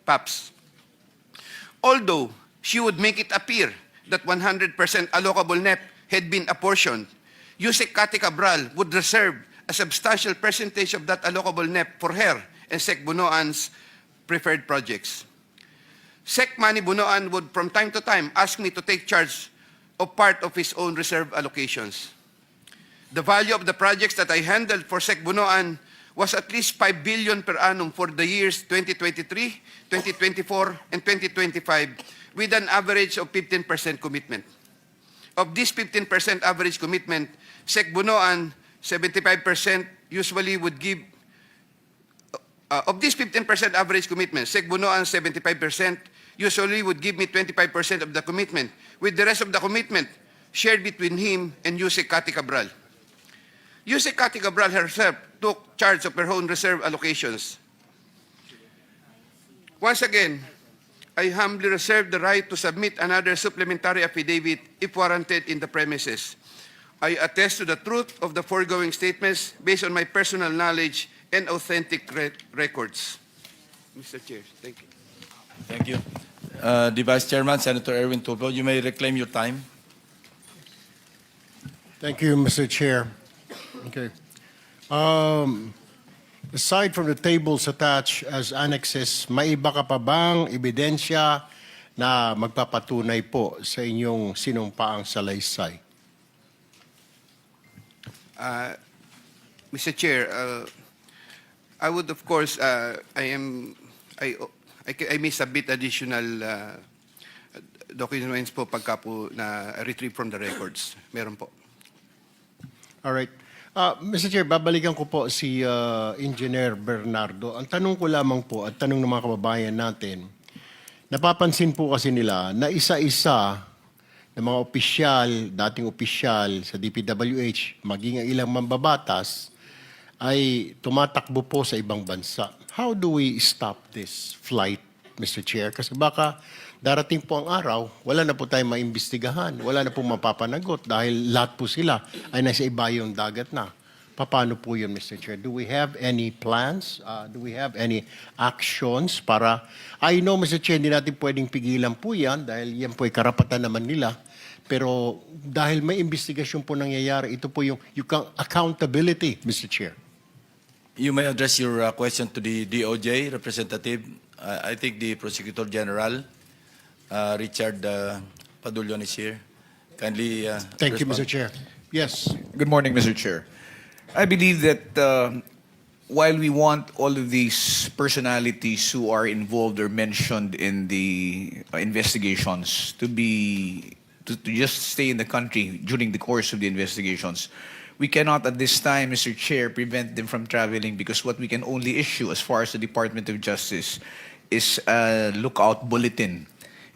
PAPs. Although she would make it appear that 100% allocable NEP had been apportioned, Usec Cati Cabral would reserve a substantial percentage of that allocable NEP for her and Sec Bonoan's preferred projects. Sec Manny Bunoan would from time to time ask me to take charge of part of his own reserve allocations. the value of the projects that I handled for Sec Bunoan was at least 5 billion per annum for the years 2023, 2024, and 2025, with an average of 15% commitment. Of this 15% average commitment, Sec Bunoan, 75% usually would give, of this 15% average commitment, Sec Bunoan, 75%, usually would give me 25% of the commitment, with the rest of the commitment shared between him and Usec Cathy Cabral. Usec Cathy Cabral herself took charge of her own reserve allocations. Once again, I humbly reserve the right to submit another supplementary affidavit if warranted in the premises. I attest to the truth of the foregoing statements based on my personal knowledge and authentic records. Mr. Chair, thank you. Thank you. The Vice Chairman, Senator Erwin Tulfo, you may reclaim your time. Thank you, Mr. Chair. Okay. Aside from the tables attached as annexes, may iba ka pa bang ebidensya na magpapatunay po sa inyong sinumpaang salaysay? Mr. Chair, I would of course, I may submit additional documents po pagka po na retrieve from the records. Meron po. All right. Mr. Chair, babalikan ko po si Engineer Bernardo. Ang tanong ko lamang po at tanong ng mga kababayan natin, napapansin po kasi nila na isa-isa ng mga opisyal, dating opisyal sa DPWH, maging ang ilang mambabatas, ay tumatakbo po sa ibang bansa. How do we stop this flight, Mr. Chair? Kasi baka darating po ang araw, wala na po tayong maimbestigahan, wala na po mapapanagot dahil lahat po sila ay nasa ibayong dagat na. Paano po yun, Mr. Chair? Do we have any plans? Do we have any actions para... I know, Mr. Chair, hindi natin pwedeng pigilan po yan dahil yan po ay karapatan naman nila. Pero dahil may investigasyon po nangyayari, ito po yung accountability, Mr. Chair. You may address your question to the DOJ representative. I think the Prosecutor General, Richard Padulyon, is here. Kindly Thank you, respond. Mr. Chair. Yes. Good morning, Mr. Chair. I believe that while we want all of these personalities who are involved or mentioned in the investigations to just stay in the country during the course of the investigations, we cannot at this time, Mr. Chair, prevent them from traveling because what we can only issue as far as the Department of Justice is a lookout bulletin.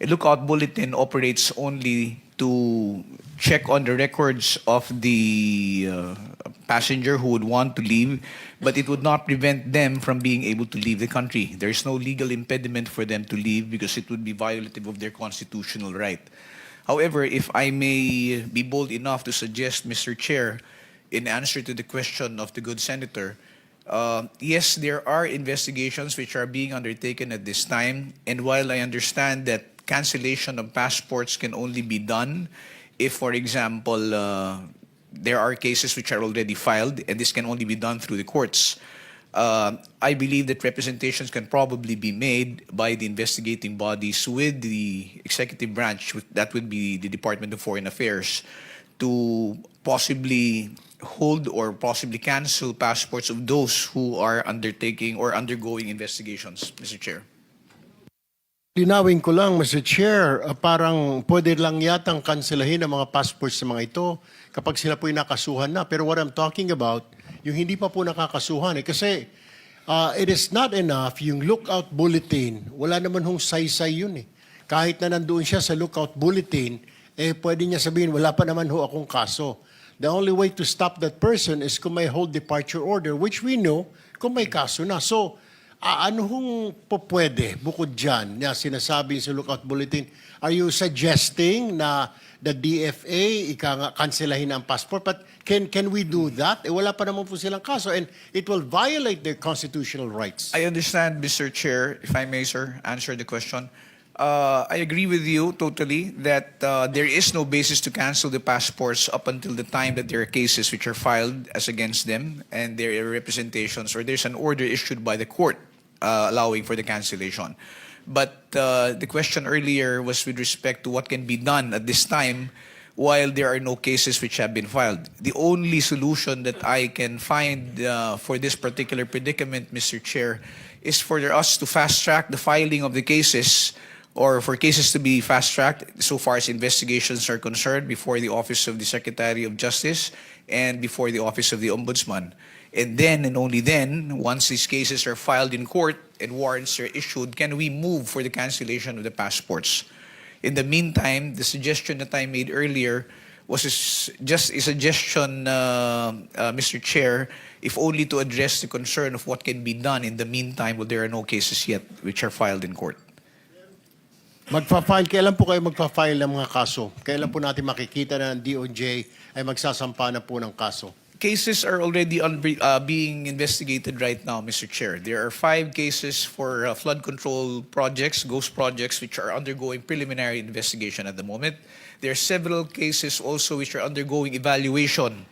A lookout bulletin operates only to check on the records of the passenger who would want to leave, but it would not prevent them from being able to leave the country. There is no legal impediment for them to leave because it would be violative of their constitutional right. However, if I may be bold enough to suggest, Mr. Chair, in answer to the question of the good senator, yes, there are investigations which are being undertaken at this time, and while I understand that cancellation of passports can only be done if, for example, there are cases which are already filed, and this can only be done through the courts. I believe that representations can probably be made by the investigating bodies with the executive branch, that would be the Department of Foreign Affairs, to possibly hold or possibly cancel passports of those who are undertaking or undergoing investigations, Mr. Chair. Linawin ko lang, Mr. Chair, parang pwede lang yatang kanselahin ang mga passports sa mga ito kapag sila po'y nakasuhan na. Pero what I'm talking about, yung hindi pa po nakakasuhan. Kasi it is not enough yung lookout bulletin. Wala naman hong saysay yun eh. Kahit na nandoon siya sa lookout bulletin, pwede niya sabihin, wala pa naman ho akong kaso. The only way to stop that person is kung may hold departure order, which we know kung may kaso na. So, ano hong pwede bukod dyan na sinasabi sa lookout bulletin? Are you suggesting na the DFA kanselahin ang passport? But can we do that? Wala pa naman po silang kaso and it will violate their constitutional rights. I understand, Mr. Chair, if I may, sir, answer the question. I agree with you totally that there is no basis to cancel the passports up until the time that there are cases which are filed as against them and there are representations or there's an order issued by the court allowing for the cancellation. But the question earlier was with respect to what can be done at this time while there are no cases which have been filed. The only solution that I can find for this particular predicament, Mr. Chair, is for us to fast-track the filing of the cases, or for cases to be fast-tracked so far as investigations are concerned before the Office of the Secretary of Justice and before the Office of the Ombudsman. And then, and only then, once these cases are filed in court and warrants are issued, can we move for the cancellation of the passports. In the meantime, the suggestion that I made earlier was just a suggestion, Mr. Chair, if only to address the concern of what can be done in the meantime while there are no cases yet which are filed in court. Kailan po kayo magpa-file ng mga kaso? Kailan po natin makikita na ang DOJ ay magsasampa na po ng kaso? Cases are already being investigated right now, Mr. Chair. There are 5 cases for flood control projects, ghost projects, which are undergoing preliminary investigation at the moment. There are several cases also which are undergoing evaluation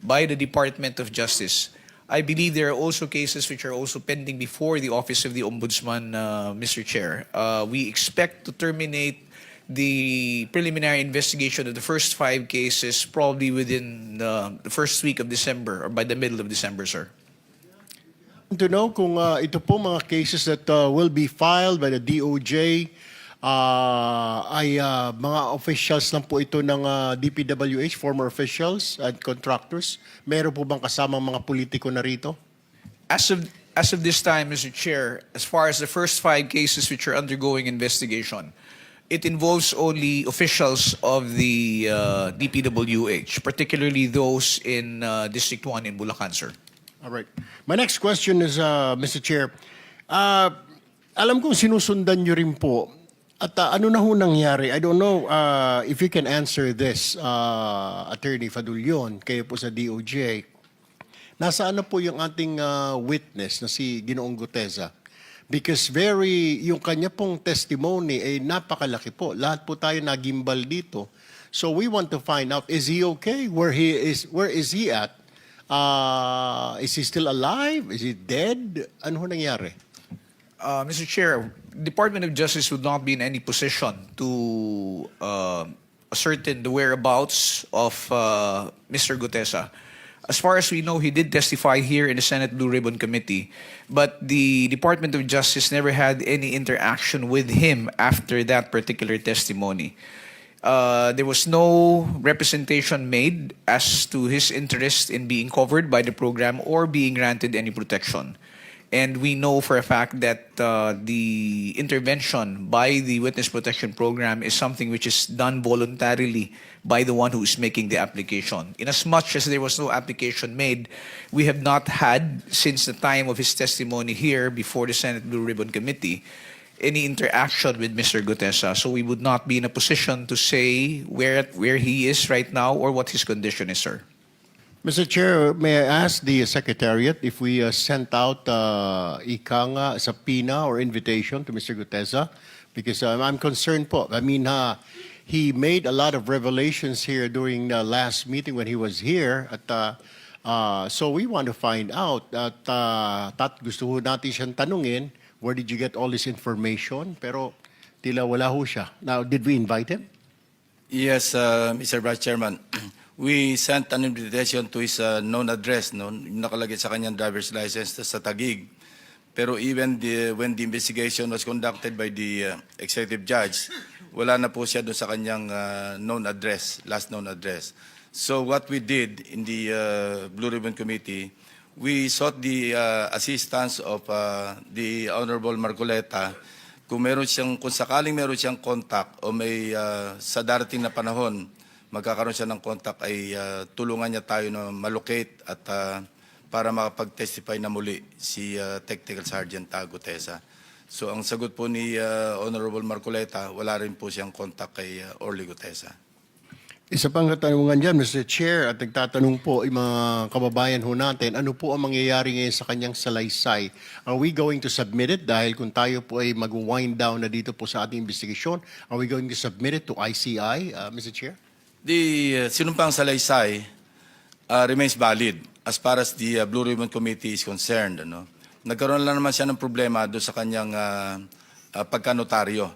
by the Department of Justice. I believe there are also cases which are also pending before the Office of the Ombudsman, Mr. Chair. We expect to terminate the preliminary investigation of the first 5 cases probably within the first week of December or by the middle of December, sir. To know kung ito po mga cases that will be filed by the DOJ ay mga officials lang po ito ng DPWH, former officials and contractors. Meron po bang kasamang mga politiko na rito? As of this time, Mr. Chair, as far as the first 5 cases which are undergoing investigation, it involves only officials of the DPWH, particularly those in District 1 in Bulacan, sir. All right. My next question is, Mr. Chair, alam kong sinusundan nyo rin po. At ano na ho nangyari? I don't know if you can answer this, Attorney Fadulyon, kayo po sa DOJ. Nasaan na po yung ating witness na si Ginoong Guteza? Because yung kanya pong testimony ay napakalaki po. Lahat po tayo nagimbal dito. So we want to find out, is he okay? Where is he at? Is he still alive? Is he dead? Ano ho nangyari? Mr. Chair, Department of Justice would not be in any position to ascertain the whereabouts of Mr. Gutesa. As far as we know, he did testify here in the Senate Blue Ribbon Committee, but the Department of Justice never had any interaction with him after that particular testimony. There was no representation made as to his interest in being covered by the program or being granted any protection. And we know for a fact that the intervention by the Witness Protection Program is something which is done voluntarily by the one who is making the application. Inasmuch as there was no application made, we have not had, since the time of his testimony here before the Senate Blue Ribbon Committee, any interaction with Mr. Gutesa. So we would not be in a position to say where he is right now or what his condition is, sir. Mr. Chair, may I ask the Secretariat if we sent out a subpoena or invitation to Mr. Gutesa? Because I'm concerned po. I mean, he made a lot of revelations here during the last meeting when he was here. So we want to find out at gusto ho natin siyang tanungin, where did you get all this information? Pero tila wala ho siya. Now, did we invite him? Yes, Mr. Vice Chairman. We sent an invitation to his known address, no? Nakalagay sa kanyang driver's license sa Taguig. Pero even when the investigation was conducted by the executive judge, wala na po siya doon sa kanyang known address, last known address. So what we did in the Blue Ribbon Committee, we sought the assistance of the Honorable Marcoleta kung sakaling meron siyang contact o may sa darating na panahon magkakaroon siya ng contact ay tulungan niya tayo na malocate at para makapag-testify na muli si Technical Sergeant Gutesa. So ang sagot po ni Honorable Marcoleta, wala rin po siyang contact kay Orly Gutesa. Isa pang katanungan dyan, Mr. Chair, at nagtatanong po yung mga kababayan ho natin, ano po ang mangyayari ngayon sa kanyang salaysay? Are we going to submit it? Dahil kung tayo po ay mag-wind down na dito po sa ating investigation, are we going to submit it to ICI, Mr. Chair? The sinumpang salaysay remains valid as far as the Blue Ribbon Committee is concerned. Ano? Nagkaroon lang naman siya ng problema doon sa kanyang pagkanotaryo.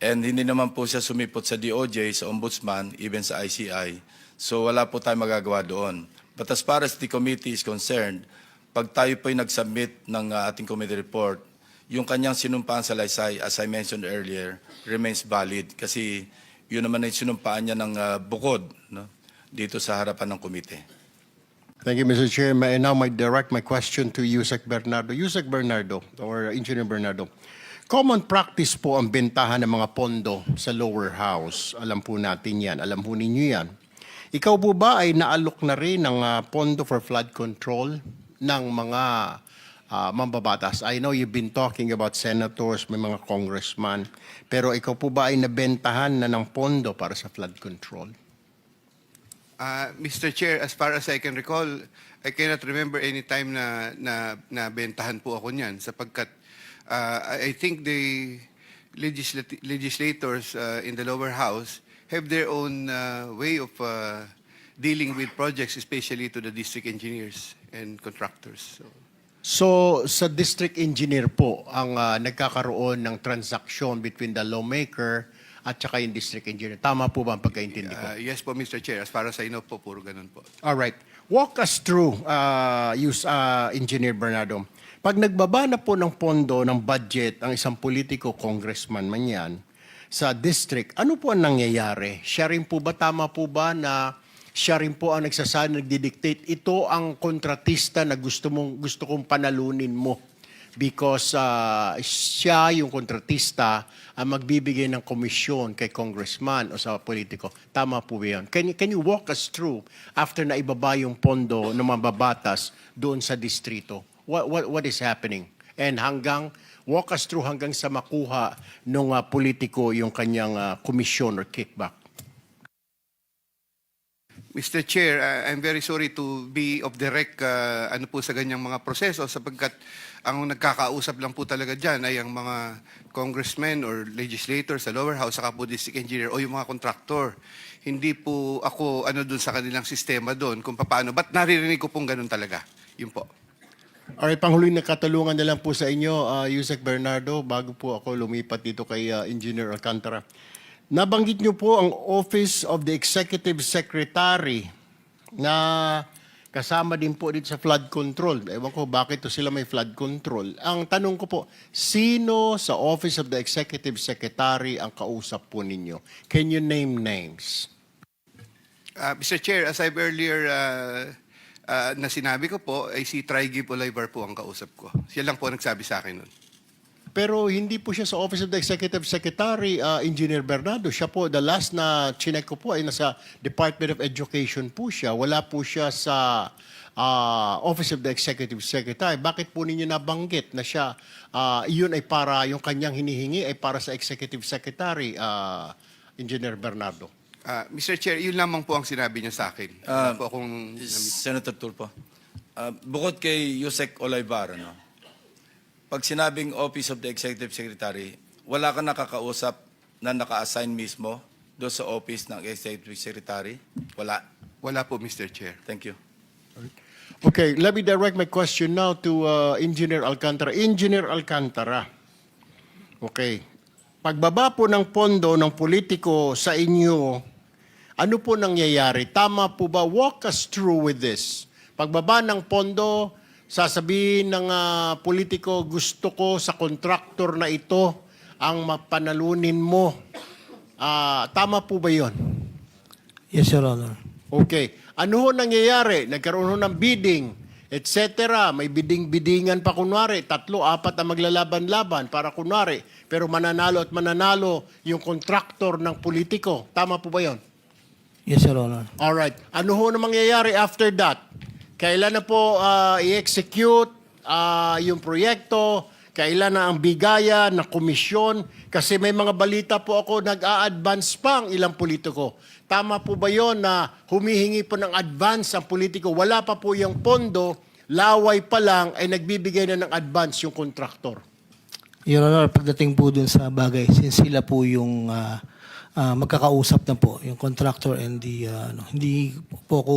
And hindi naman po siya sumipot sa DOJ, sa Ombudsman, even sa ICI. So wala po tayong magagawa doon. But as far as the committee is concerned, pag tayo po ay nag-submit ng ating committee report, yung kanyang sinumpaan sa Laysay, as I mentioned earlier, remains valid. Kasi yun naman ay sinumpaan niya ng bukod, no, dito sa harapan ng komite. Thank you, Mr. Chair. May now I direct my question to Usec Bernardo. Usec Bernardo, or Engineer Bernardo. Common practice po ang bentahan ng mga pondo sa lower house. Alam po natin yan. Alam po ninyo yan. Ikaw po ba ay naalok na rin ng pondo for flood control ng mga mambabatas? I know you've been talking about senators, may mga congressman, pero ikaw po ba ay nabentahan na ng pondo para sa flood control? Mr. Chair, as far as I can recall, I cannot remember any time na bentahan po ako niyan sapagkat I think the legislators in the lower house have their own way of dealing with projects, especially to the district engineers and contractors. So, sa district engineer po ang nagkakaroon ng transaction between the lawmaker at saka yung district engineer. Tama po ba ang pagkaintindi ko? Yes po, Mr. Chair. As far as I know po, puro ganun po. All right. Walk us through, Engineer Bernardo. Pag nagbaba na po ng pondo ng budget ang isang politiko, congressman man yan, sa district, ano po ang nangyayari? Siya rin po ba, tama po ba na siya rin po ang nagsasabi, nagdidictate, ito ang kontratista na gusto kong panalunin mo because siya yung kontratista ang magbibigay ng komisyon kay congressman o sa politiko. Tama po ba yun? Can you walk us through after na ibaba yung pondo ng mababatas doon sa distrito? What is happening? And walk us through hanggang sa makuha ng politiko yung kanyang komisyon or kickback. Mr. Chair, I'm very sorry to be off the rec ano po sa ganyang mga proseso sapagkat ang nagkakausap lang po talaga dyan ay ang mga congressmen or legislators sa lower house saka po district engineer o yung mga contractor. Hindi po ako dun sa kanilang sistema doon kung paano. Ba't naririnig ko pong ganun talaga? Yun po. Alright, panghuling na katalungan na lang po sa inyo, Usec Bernardo, bago po ako lumipat dito kay Engineer Alcantara. Nabanggit niyo po ang Office of the Executive Secretary na kasama din po dito sa flood control. Ewan ko bakit to sila may flood control. Ang tanong ko po, sino sa Office of the Executive Secretary ang kausap po ninyo? Can you name names? Mr. Chair, as I've earlier na sinabi ko po, ay si Trigib Olivar po ang kausap ko. Siya lang po nagsabi sa akin nun. Pero hindi po siya sa Office of the Executive Secretary, Engineer Bernardo. Siya po, the last na chinek ko po ay nasa Department of Education po siya. Wala po siya sa Office of the Executive Secretary. Bakit po ninyo nabanggit na siya, yun ay para, yung kanyang hinihingi ay para sa Executive Secretary, Engineer Bernardo? Mr. Chair, yun lamang po ang sinabi niya sa akin. Wala po akong... Senator Tulfo, bukod kay Usec Olivar, no? Pag sinabing Office of the Executive Secretary, wala ka nakakausap na naka-assign mismo doon sa Office ng Executive Secretary? Wala? Wala po, Mr. Chair. Thank you. Okay, let me direct my question now to Engineer Alcantara. Engineer Alcantara, okay, pagbaba po ng pondo ng politiko sa inyo, ano po nangyayari? Tama po ba? Walk us through with this. Pagbaba ng pondo, sasabihin ng politiko, gusto ko sa contractor na ito ang mapanalunin mo. Tama po ba yun? Yes, Your Honor. Okay. Ano ho nangyayari? Nagkaroon ho ng bidding, etc. May bidding-biddingan pa kunwari. 3, 4 ang maglalaban-laban para kunwari. Pero mananalo at mananalo yung contractor ng politiko. Tama po ba yun? Yes, Your Honor. Alright. Ano ho na mangyayari after that? Kailan na po i-execute yung proyekto? Kailan na ang bigaya na komisyon? Kasi may mga balita po ako, nag-a-advance pa ang ilang politiko. Tama po ba yon na humihingi po ng advance ang politiko? Wala pa po yung pondo, laway pa lang ay nagbibigay na ng advance yung kontraktor. Your Honor, pagdating po dun sa bagay, since sila po yung magkakausap na po, yung contractor and the, hindi po ako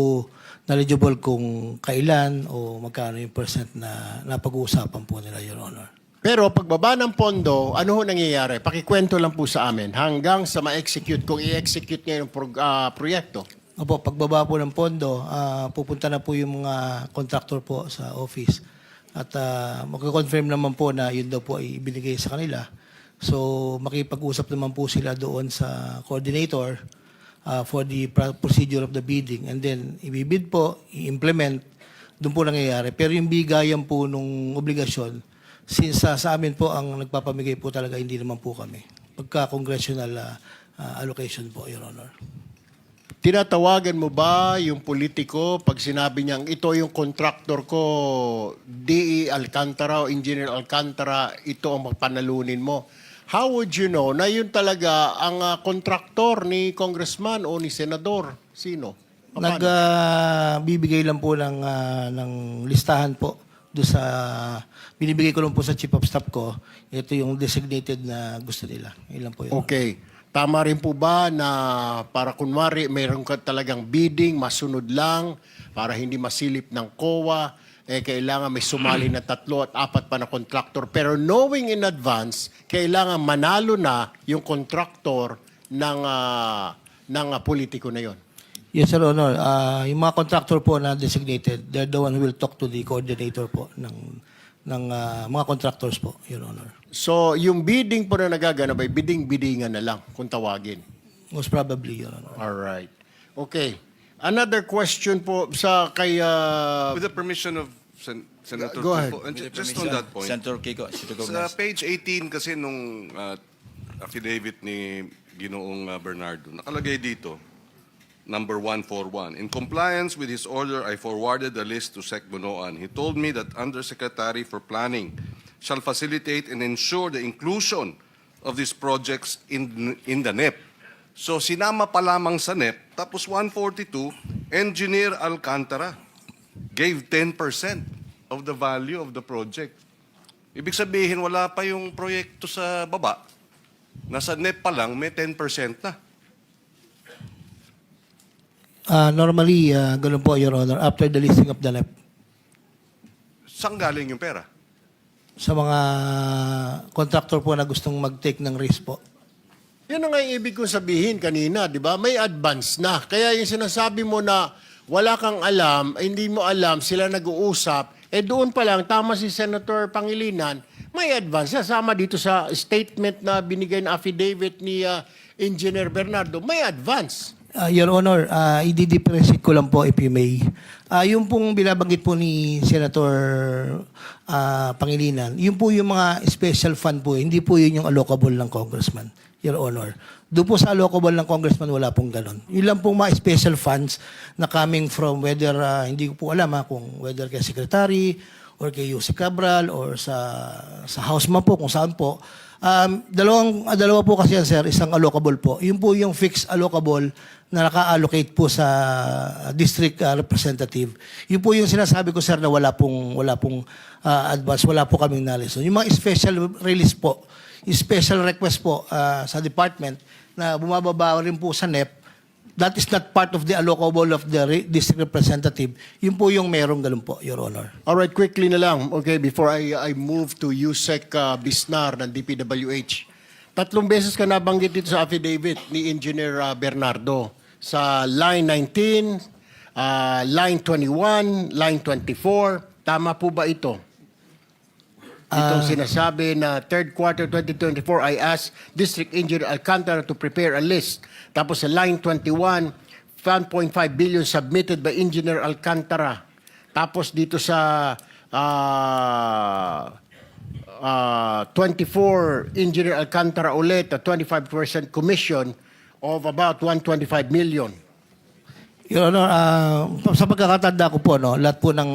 knowledgeable kung kailan o magkano yung percent na napag-uusapan po nila, Your Honor. Pero pagbaba ng pondo, ano ho nangyayari? Pakikwento lang po sa amin hanggang sa ma-execute, kung i-execute niya yung proyekto. Opo, pagbaba po ng pondo, pupunta na po yung mga contractor po sa office. At magko-confirm naman po na yun daw po ay ibinigay sa kanila. So makipag-usap naman po sila doon sa coordinator for the procedure of the bidding. And then ibibid po, i-implement, doon po nangyayari. Pero yung bigayan po nung obligasyon, since sa amin po ang nagpapamigay po talaga, hindi naman po kami. Pagka-congressional allocation po, Your Honor. Tinatawagan mo ba yung politiko pag sinabi niyang ito yung contractor ko, DE Alcantara o Engineer Alcantara, ito ang panalunin mo? How would you know na yun talaga ang contractor ni congressman o ni senador? Sino? Nagbibigay lang po ng listahan po do sa binibigay ko lang po sa chief of staff ko. Ito yung designated na gusto nila. Ilan po yun. Okay. Tama rin po ba na para kunwari mayroon ka talagang bidding, masunod lang, para hindi masilip ng COA, kailangan may sumali na 3 at 4 pa na contractor. Pero knowing in advance, kailangan manalo na yung contractor ng politiko na yon. Yes, Sir Honor. Yung mga contractor po na designated, they're the one who will talk to the coordinator po ng mga contractors po, Your Honor. So, yung bidding po na nagaganap ay bidding-biddingan na lang kung tawagin. Most probably, Your Honor. All right. Okay. Another question po sa kay... With the permission of Senator Go ahead. Kiko, and just on that point, Senator Kiko, sa page 18 kasi nung affidavit ni Ginoong Bernardo, nakalagay dito, number 141. In compliance with his order, I forwarded the list to Sec Bunoan. He told me that Undersecretary for Planning shall facilitate and ensure the inclusion of these projects in the NEP. So sinama pa lamang sa NEP, tapos 142, Engineer Alcantara gave 10% of the value of the project. Ibig sabihin, wala pa yung proyekto sa baba. Nasa NEP pa lang, may 10% na. Normally, ganun po, Your Honor, after the listing of the NEP. Saan galing yung pera? Sa mga contractor po na gustong mag-take ng risk po. Yan ang nga yung ibig kong sabihin kanina, di ba? May advance na. Kaya yung sinasabi mo na wala kang alam, hindi mo alam, sila nag-uusap, doon pa lang, tama si Senator Pangilinan, may advance na. Sama dito sa statement na binigay na affidavit ni Engineer Bernardo, may advance. Your Honor, i-differentiate ko lang po if you may. Yung pong binabanggit po ni Senator Pangilinan, yun po yung mga special fund po, hindi po yun yung allocable ng congressman, Your Honor. Doon po sa allocable ng congressman, wala pong ganon. Yun lang pong mga special funds na coming from whether, hindi ko po alam kung whether kay Secretary or kay Usec Cabral or sa House man po, kung saan po. Dalawa po kasi yan, sir, isang allocable po. Yun po yung fixed allocable na naka-allocate po sa district representative. Yun po yung sinasabi ko, sir, na wala pong advance, wala po kaming knowledge. So, yung mga special release po, special request po sa department na bumababa rin po sa NEP, that is not part of the allocable of the district representative. Yun po yung merong ganun po, Your Honor. All right, quickly na lang, okay, before I move to Usec Bisnar ng DPWH. 3 beses ka nabanggit dito sa affidavit ni Engineer Bernardo. Sa line 19, line 21, line 24. Tama po ba ito? Itong sinasabi na 3rd quarter 2024, I asked District Engineer Alcantara to prepare a list. Tapos sa line 21, 1.5 billion submitted by Engineer Alcantara. Tapos dito sa 24, Engineer Alcantara ulit, a 25% commission of about 125 million. Your Honor, sa pagkakatanda ko po, lahat po ng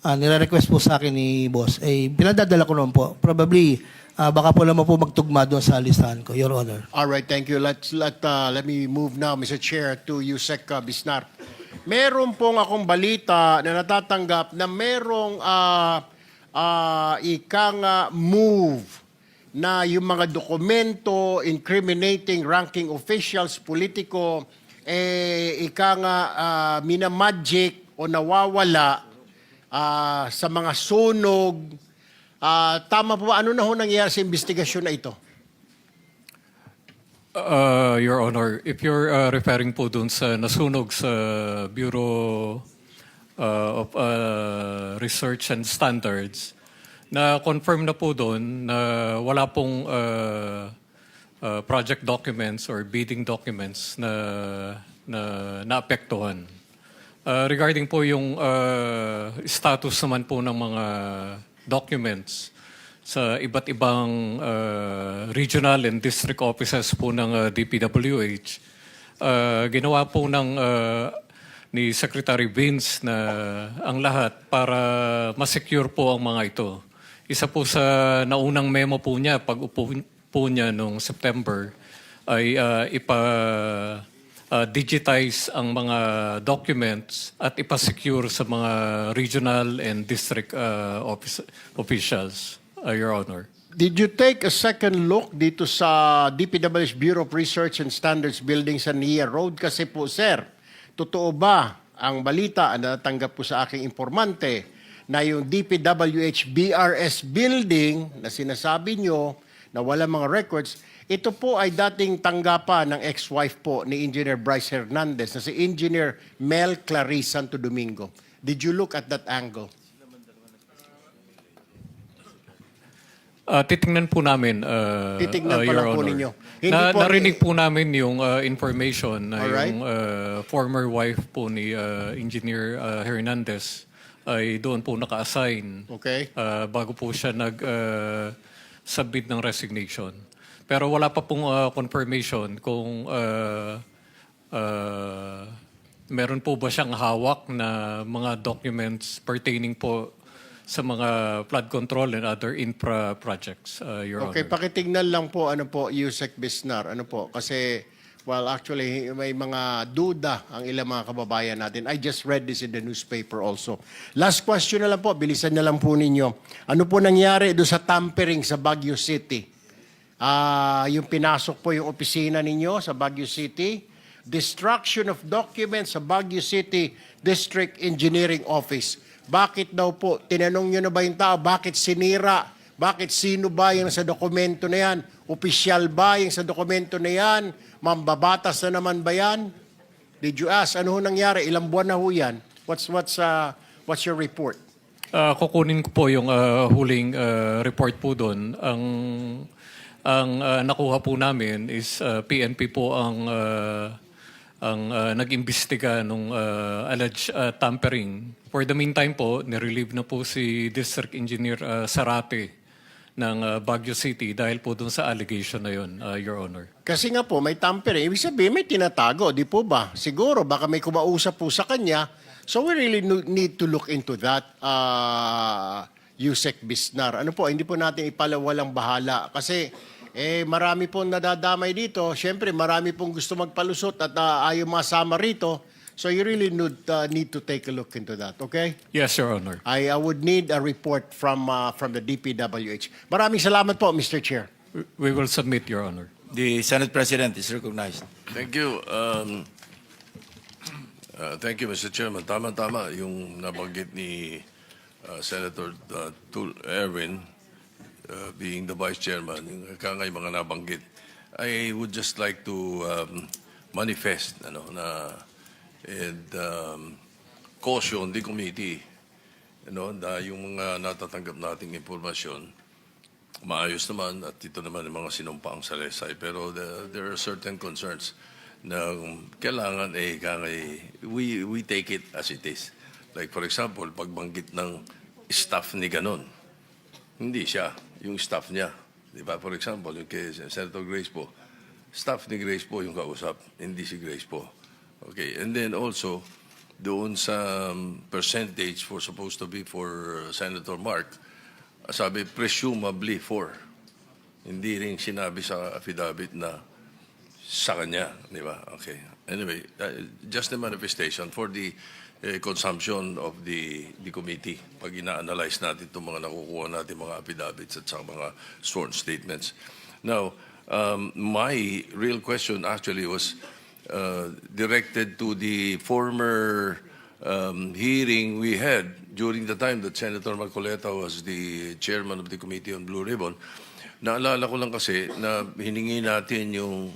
nire-request po sa akin ni Boss, pinadadala ko naman po. Probably, baka po naman po magtugma doon sa listahan ko, Your Honor. All right, thank you. Let me move now, Mr. Chair, to Usec Bisnar. Meron pong akong balita na natatanggap na merong move na yung mga dokumento incriminating ranking officials, politiko, minamagic o nawawala sa mga sunog Tama po ba? Ano na ho nangyayari sa investigasyon na ito? Your Honor, if you're referring po dun sa nasunog sa Bureau of Research and Standards, na-confirm na po doon na wala pong project documents or bidding documents na naapektuhan. Regarding po yung status naman po ng mga documents sa iba't ibang regional and district offices po ng DPWH, ginawa po ni Secretary Vince na ang lahat para ma-secure po ang mga ito. Isa po sa naunang memo po niya, pag-upo po niya noong September, ay digitize ang mga documents at ipa-secure sa mga regional and district officials, Your Honor. Did you take a second look dito sa DPWH Bureau of Research and Standards building sa Nia Road? Kasi po, sir, totoo ba ang balita na natanggap ko sa aking informante na yung DPWH BRS building na sinasabi nyo na wala mga records, ito po ay dating tanggapan ng ex-wife po ni Engineer Brice Hernandez na si Engineer Mel Clarice Santo Domingo. Did you look at that angle? Titingnan po namin, Titingnan pa Your lang po Honor. ninyo. Hindi po narinig po namin yung information na Alright. yung former wife po ni Engineer Hernandez ay doon po naka-assign Okay. bago po siya nag-submit ng resignation. Pero wala pa pong confirmation kung meron po ba siyang hawak na mga documents pertaining po sa mga flood control and other infra projects, Your Okay, Honor. pakitignan lang po, ano po, Usec Bisnar, ano po, kasi, well, actually, may mga duda ang ilang mga kababayan natin. I just read this in the newspaper also. Last question na lang po, bilisan na lang po ninyo. Ano po nangyari doon sa tampering sa Baguio City? Yung pinasok po yung opisina ninyo sa Baguio City, destruction of documents sa Baguio City District Engineering Office. Bakit daw po, tinanong nyo na ba yung tao, bakit sinira? Bakit sino ba yung sa dokumento na yan? Opisyal ba yung sa dokumento na yan? Mambabatas na naman ba yan? Did you ask? Ano ho nangyari? Ilang buwan na ho yan? What's your report? Kukunin ko po yung huling report po doon. Ang nakuha po namin is PNP po ang nag-imbestiga nung alleged tampering. For the meantime po, nirelieve na po si District Engineer Sarate ng Baguio City dahil po dun sa allegation na yun, Your Honor. Kasi nga po, may tampering. Ibig sabihin, may tinatago, di po ba? Siguro, baka may kumausap po sa kanya. So we really need to look into that, Usec Bisnar. Ano po, hindi po natin ipalawalang bahala. Kasi marami pong nadadamay dito. Siyempre, marami pong gusto magpalusot at ayaw masama rito. So you really need to take a look into that, okay? Yes, Your Honor. I would need a report from the DPWH. Maraming salamat po, Mr. Chair. We will submit, Your Honor. The Senate President is recognized. Thank you. Thank you, Mr. Chairman. Tama-tama yung nabanggit ni Senator Erwin being the Vice Chairman, yung kangay mga nabanggit. I would just like to manifest and caution the committee na yung mga natatanggap nating impormasyon maayos naman at ito naman yung mga sinumpaang salaysay, pero there are certain concerns na kailangan we take it as it is. Like for example, pagbanggit ng staff ni ganon, hindi siya, yung staff niya. Di ba? For example, yung kay Senator Grace po, staff ni Grace po yung kausap, hindi si Grace po. Okay, and then also, doon sa percentage supposed to be for Senator Mark, sabi, presumably for. Hindi rin sinabi sa affidavit na sa kanya, di ba? Okay. Anyway, just a manifestation for the consumption of the committee pag ina-analyze natin itong mga nakukuha natin mga affidavits at saka mga sworn statements. Now, my real question actually was directed to the former hearing we had during the time that Senator Marcoleta was the chairman of the Committee on Blue Ribbon, naalala ko lang kasi na hiningi natin yung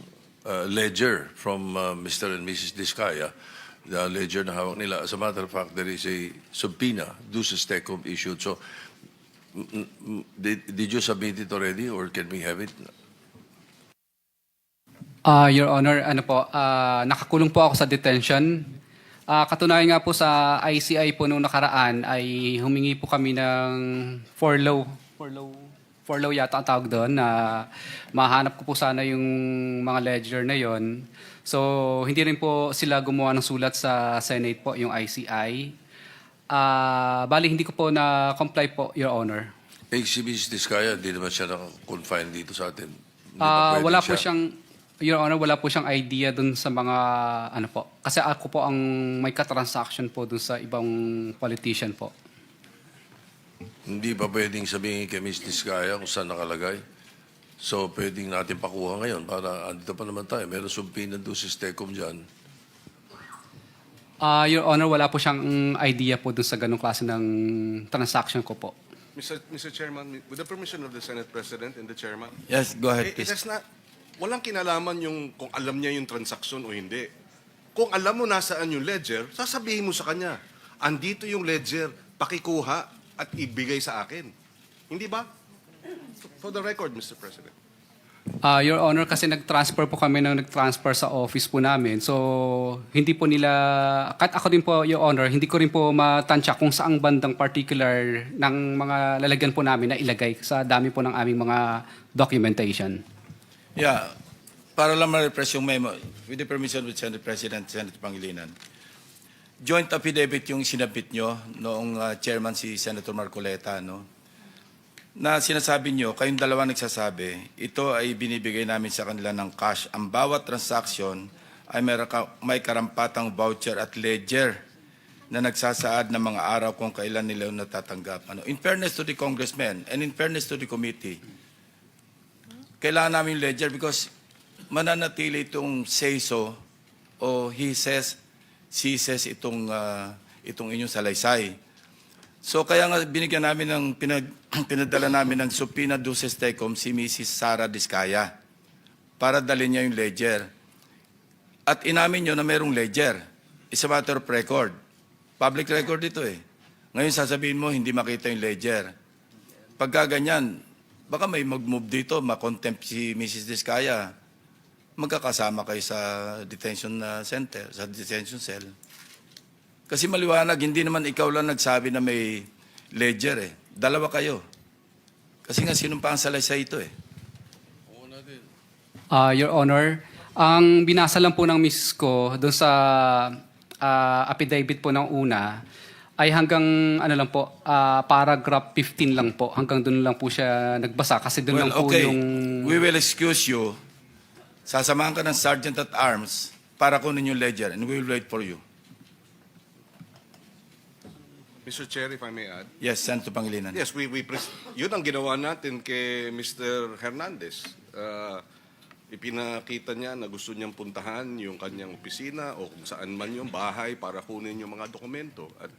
ledger from Mr. and Mrs. Discaya, the ledger na hawak nila. As a matter of fact, there is a subpoena, duces tecum issued. So, did you submit it already or can we have it? Your Honor, nakakulong po ako sa detention. Katunayan nga po sa ICI po nung nakaraan ay humingi po kami ng forlaw yata ang tawag doon na mahanap ko po sana yung mga ledger na yon. So hindi rin po sila gumawa ng sulat sa Senate po yung ICI. Bali hindi ko po na-comply po, Your Honor. Si Mrs. Discaya, di naman siya naka-confine dito sa atin. Di ba pwede Wala po siya? siyang, Your Honor, wala po siyang idea dun sa mga, kasi ako po ang may ka-transaction po dun sa ibang politician po. Hindi ba pwedeng sabihin kay Ms. Discaya kung saan nakalagay? So, pwedeng natin pakuha ngayon para andito pa naman tayo. Meron subpoena duces tecum dyan. Your Honor, wala po siyang idea po dun sa ganong klase ng transaction ko po. Mr. Chairman, with the permission of the Senate President and the Chairman, Yes, go ahead, it please. has not, walang kinalaman yung kung alam niya yung transaction o hindi. Kung alam mo nasaan yung ledger, sasabihin mo sa kanya, andito yung ledger, pakikuha at ibigay sa akin. Hindi ba? For the record, Mr. President. Your Honor, kasi nag-transfer po kami nag-transfer sa office po namin. So, hindi po nila, kahit ako din po, Your Honor, hindi ko rin po matansya kung saang bandang particular ng mga lalagyan po namin na ilagay sa dami po ng aming mga documentation. Yeah, para lang ma-repress yung memo, with the permission of Senate President, Senator Pangilinan. Joint affidavit yung sinabit nyo noong chairman si Senator Marcoleta, no? Na sinasabi nyo, kayong dalawa nagsasabi, ito ay binibigay namin sa kanila ng cash. Ang bawat transaction ay may karampatang voucher at ledger na nagsasaad ng mga araw kung kailan nila natatanggap. Ano? In fairness to the congressmen and in fairness to the committee, kailangan namin yung ledger because mananatili itong say-so o he says, she says itong inyong salaysay. So kaya nga binigyan namin ng pinadala namin ng subpoena duces tecum si Mrs. Sarah Discaya para dalhin niya yung ledger. At inamin nyo na mayroong ledger. It's a matter of record. Public record ito eh. Ngayon sasabihin mo hindi makita yung ledger. Pagka ganyan, baka may mag-move dito, makontempt si Mrs. Discaya. Magkakasama kayo sa detention center, sa detention cell. Kasi maliwanag, hindi naman ikaw lang nagsabi na may ledger eh. Dalawa kayo. Kasi nga sinumpaan sa salaysay ito eh. Your Honor, ang binasa lang po ng miss ko doon sa affidavit po ng una ay hanggang paragraph 15 lang po. Hanggang doon lang po siya nagbasa kasi doon lang po yung... We will excuse you. Sasamahan ka ng Sergeant at Arms para kunin yung ledger and we will wait for you. Mr. Chair, if I may add. Yes, Senator Pangilinan. Yes, yun ang ginawa natin kay Mr. Hernandez. Ipinakita niya na gusto niyang puntahan yung kanyang opisina o kung saan man yung bahay para kunin yung mga dokumento. At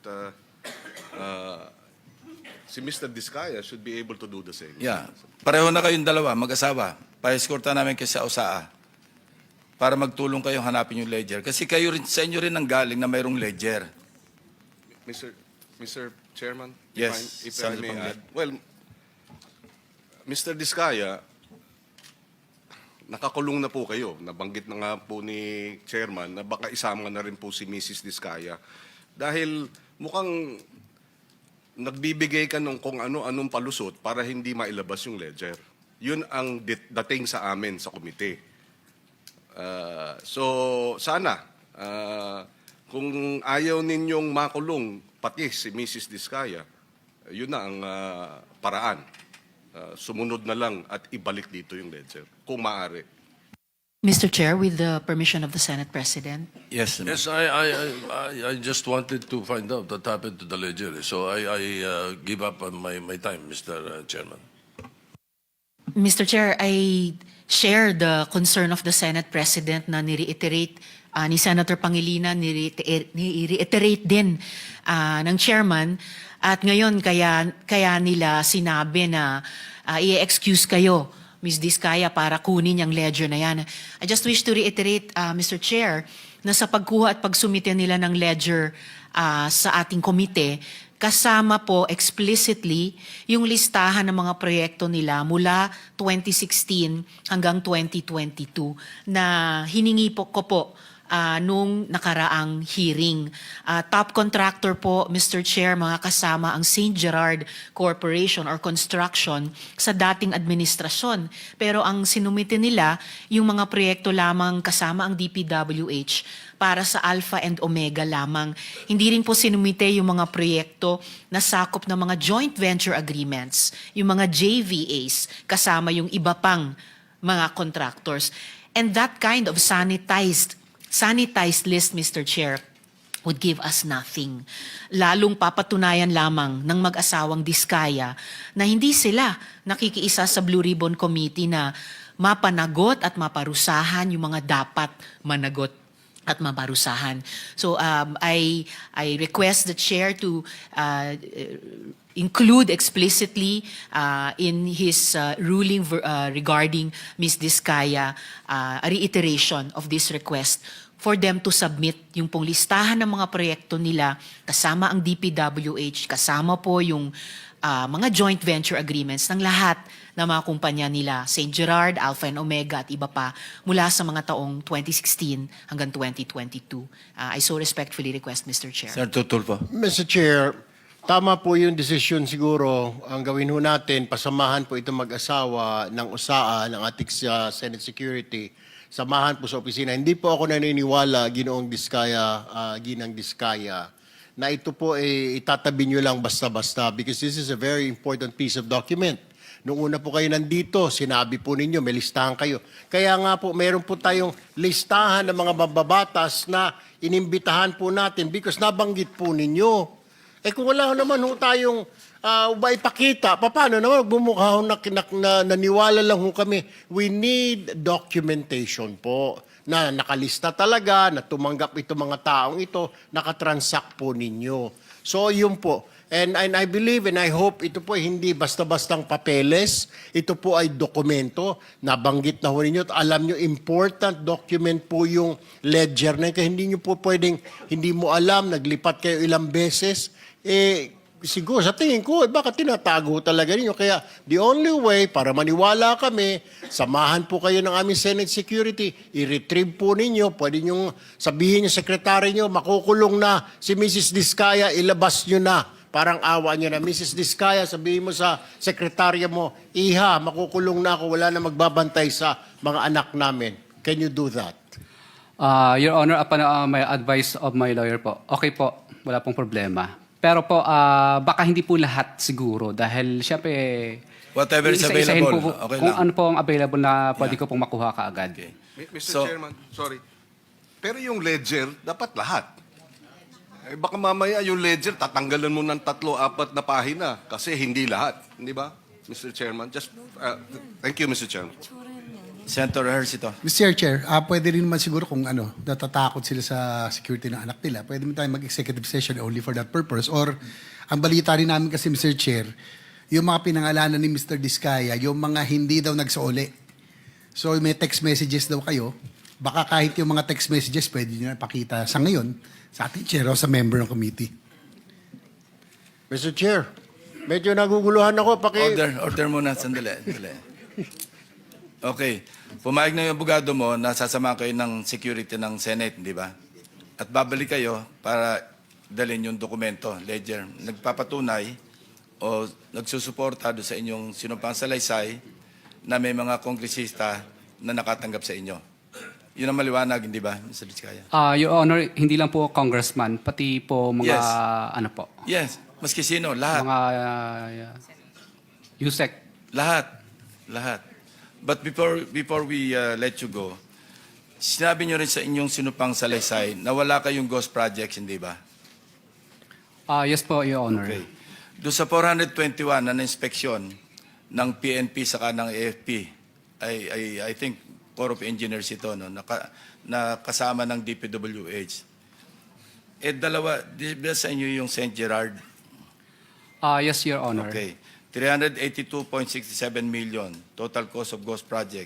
si Mr. Discaya should be able to do the same. Yeah. Pareho na kayong dalawa, mag-asawa. Pa-escorta namin kayo sa USAA para magtulong kayong hanapin yung ledger. Kasi kayo rin, sa inyo rin ang galing na mayroong ledger. Mr. Chairman, Yes, if I Senator may Pangilinan. add. Well, Mr. Discaya, nakakulong na po kayo. Nabanggit na nga po ni Chairman na baka isama na rin po si Mrs. Discaya. Dahil mukhang nagbibigay ka ng kung ano-anong palusot para hindi mailabas yung ledger. Yun ang dating sa amin sa komite. So, sana, kung ayaw ninyong makulong pati si Mrs. Discaya, yun na ang paraan. Sumunod na lang at ibalik dito yung ledger, kung maaari. Mr. Chair, with the permission of the Senate President. Yes, ma'am. Yes, I just wanted to find out what happened to the ledger. So I give up on my time, Mr. Chairman. Mr. Chair, I share the concern of the Senate President na ni-reiterate ni Senator Pangilinan, ni-reiterate din ng Chairman. At ngayon, kaya nila sinabi na i-excuse kayo, Ms. Discaya, para kunin yung ledger na yan. I just wish to reiterate, Mr. Chair, na sa pagkuha at pagsumite nila ng ledger sa ating komite, kasama po explicitly yung listahan ng mga proyekto nila mula 2016 hanggang 2022 na hiningi ko po nung nakaraang hearing. Top contractor po, Mr. Chair, mga kasama ang St. Gerard Corporation or Construction sa dating administrasyon. Pero ang sinumite nila, yung mga proyekto lamang kasama ang DPWH para sa Alpha and Omega lamang. Hindi rin po sinumite yung mga proyekto na sakop ng mga joint venture agreements, yung mga JVAs, kasama yung iba pang mga contractors. And that kind of sanitized list, Mr. Chair, would give us nothing. Lalong papatunayan lamang ng mag-asawang Discaya na hindi sila nakikiisa sa Blue Ribbon Committee na mapanagot at maparusahan yung mga dapat managot at maparusahan. So I request the chair to include explicitly in his ruling regarding Ms. Discaya a reiteration of this request for them to submit yung pong listahan ng mga proyekto nila kasama ang DPWH, kasama po yung mga joint venture agreements ng lahat na mga kumpanya nila, St. Gerard, Alpha and Omega at iba pa mula sa mga taong 2016 hanggang 2022. I so respectfully request, Mr. Chair. Senator Tulfo. Mr. Chair, tama po yung desisyon siguro. Ang gawin ho natin, pasamahan po itong mag-asawa ng USAA, ng ating Senate Security. Samahan po sa opisina. Hindi po ako naniniwala, Ginang Discaya, na ito po itatabi nyo lang basta-basta because this is a very important piece of document. Noong una po kayo nandito, sinabi po ninyo, may listahan kayo. Kaya nga po, meron po tayong listahan ng mga mababatas na inimbitahan po natin because nabanggit po ninyo. Kung wala naman ho tayong ipakita, paano naman bumukha ho na naniwala lang ho kami. We need documentation po na nakalista talaga, na tumanggap itong mga taong ito, nakatransact po ninyo. So yun po. And I believe and I hope ito po hindi basta-bastang papeles. Ito po ay dokumento. Nabanggit na ho ninyo. Alam nyo, important document po yung ledger na yun. Kaya hindi nyo po pwedeng, hindi mo alam, naglipat kayo ilang beses. Siguro sa tingin ko, baka tinatago talaga ninyo. Kaya the only way para maniwala kami, samahan po kayo ng aming Senate Security, i-retrieve po ninyo, pwede nyo sabihin yung sekretary nyo, makukulong na si Mrs. Discaya, ilabas nyo na. Parang awa nyo na, Mrs. Discaya, sabihin mo sa sekretarya mo, Iha, makukulong na ako, wala na magbabantay sa mga anak namin. Can you do that? Your Honor, upon my advice of my lawyer po, okay po, wala pong problema. Pero po, baka hindi po lahat siguro dahil syempre, Whatever is isa-isahin available, po, okay kung lang. ano po ang available na pwede ko pong makuha kaagad. Okay. Mr. So- Chairman, sorry. Pero yung ledger, dapat lahat. Baka mamaya yung ledger, tatanggalan mo ng 3-4 na pahina kasi hindi lahat. Hindi ba, Mr. Chairman? Just, thank you, Mr. Chairman. Senator Hercito. Mr. Chair, pwede rin naman siguro kung natatakot sila sa security ng anak nila, pwede mo tayo mag-executive session only for that purpose. Or, ang balita rin namin kasi, Mr. Chair, yung mga pinangalanan ni Mr. Discaya, yung mga hindi daw nagsauli. So, may text messages daw kayo. Baka kahit yung mga text messages, pwede nyo na pakita sa ngayon, sa ating chair o sa member ng committee. Mr. Chair, medyo naguguluhan ako. Order muna, sandali. Okay. Pumayag na yung abogado mo na sasama kayo ng security ng Senate, di ba? At babalik kayo para dalhin yung dokumento, ledger. Nagpapatunay o nagsusuporta doon sa inyong sinumpang salaysay na may mga kongresista na nakatanggap sa inyo. Yun ang maliwanag, hindi ba, Mr. Discaya? Your Honor, hindi lang po congressman, pati po mga, Yes. ano po, Yes. Maski sino, lahat. mga Usec. Lahat. But before we let you go, sinabi nyo rin sa inyong sinupang salaysay na wala kayong ghost projects, hindi ba? Yes po, Your Honor. Okay. Doon sa 421 na inspeksyon ng PNP saka ng AFP, I think Corps of Engineers ito, no, na kasama ng DPWH. Dalawa, di ba sa inyo yung St. Gerard? Yes, Your Honor. Okay. 382.67 million total cost of ghost projects.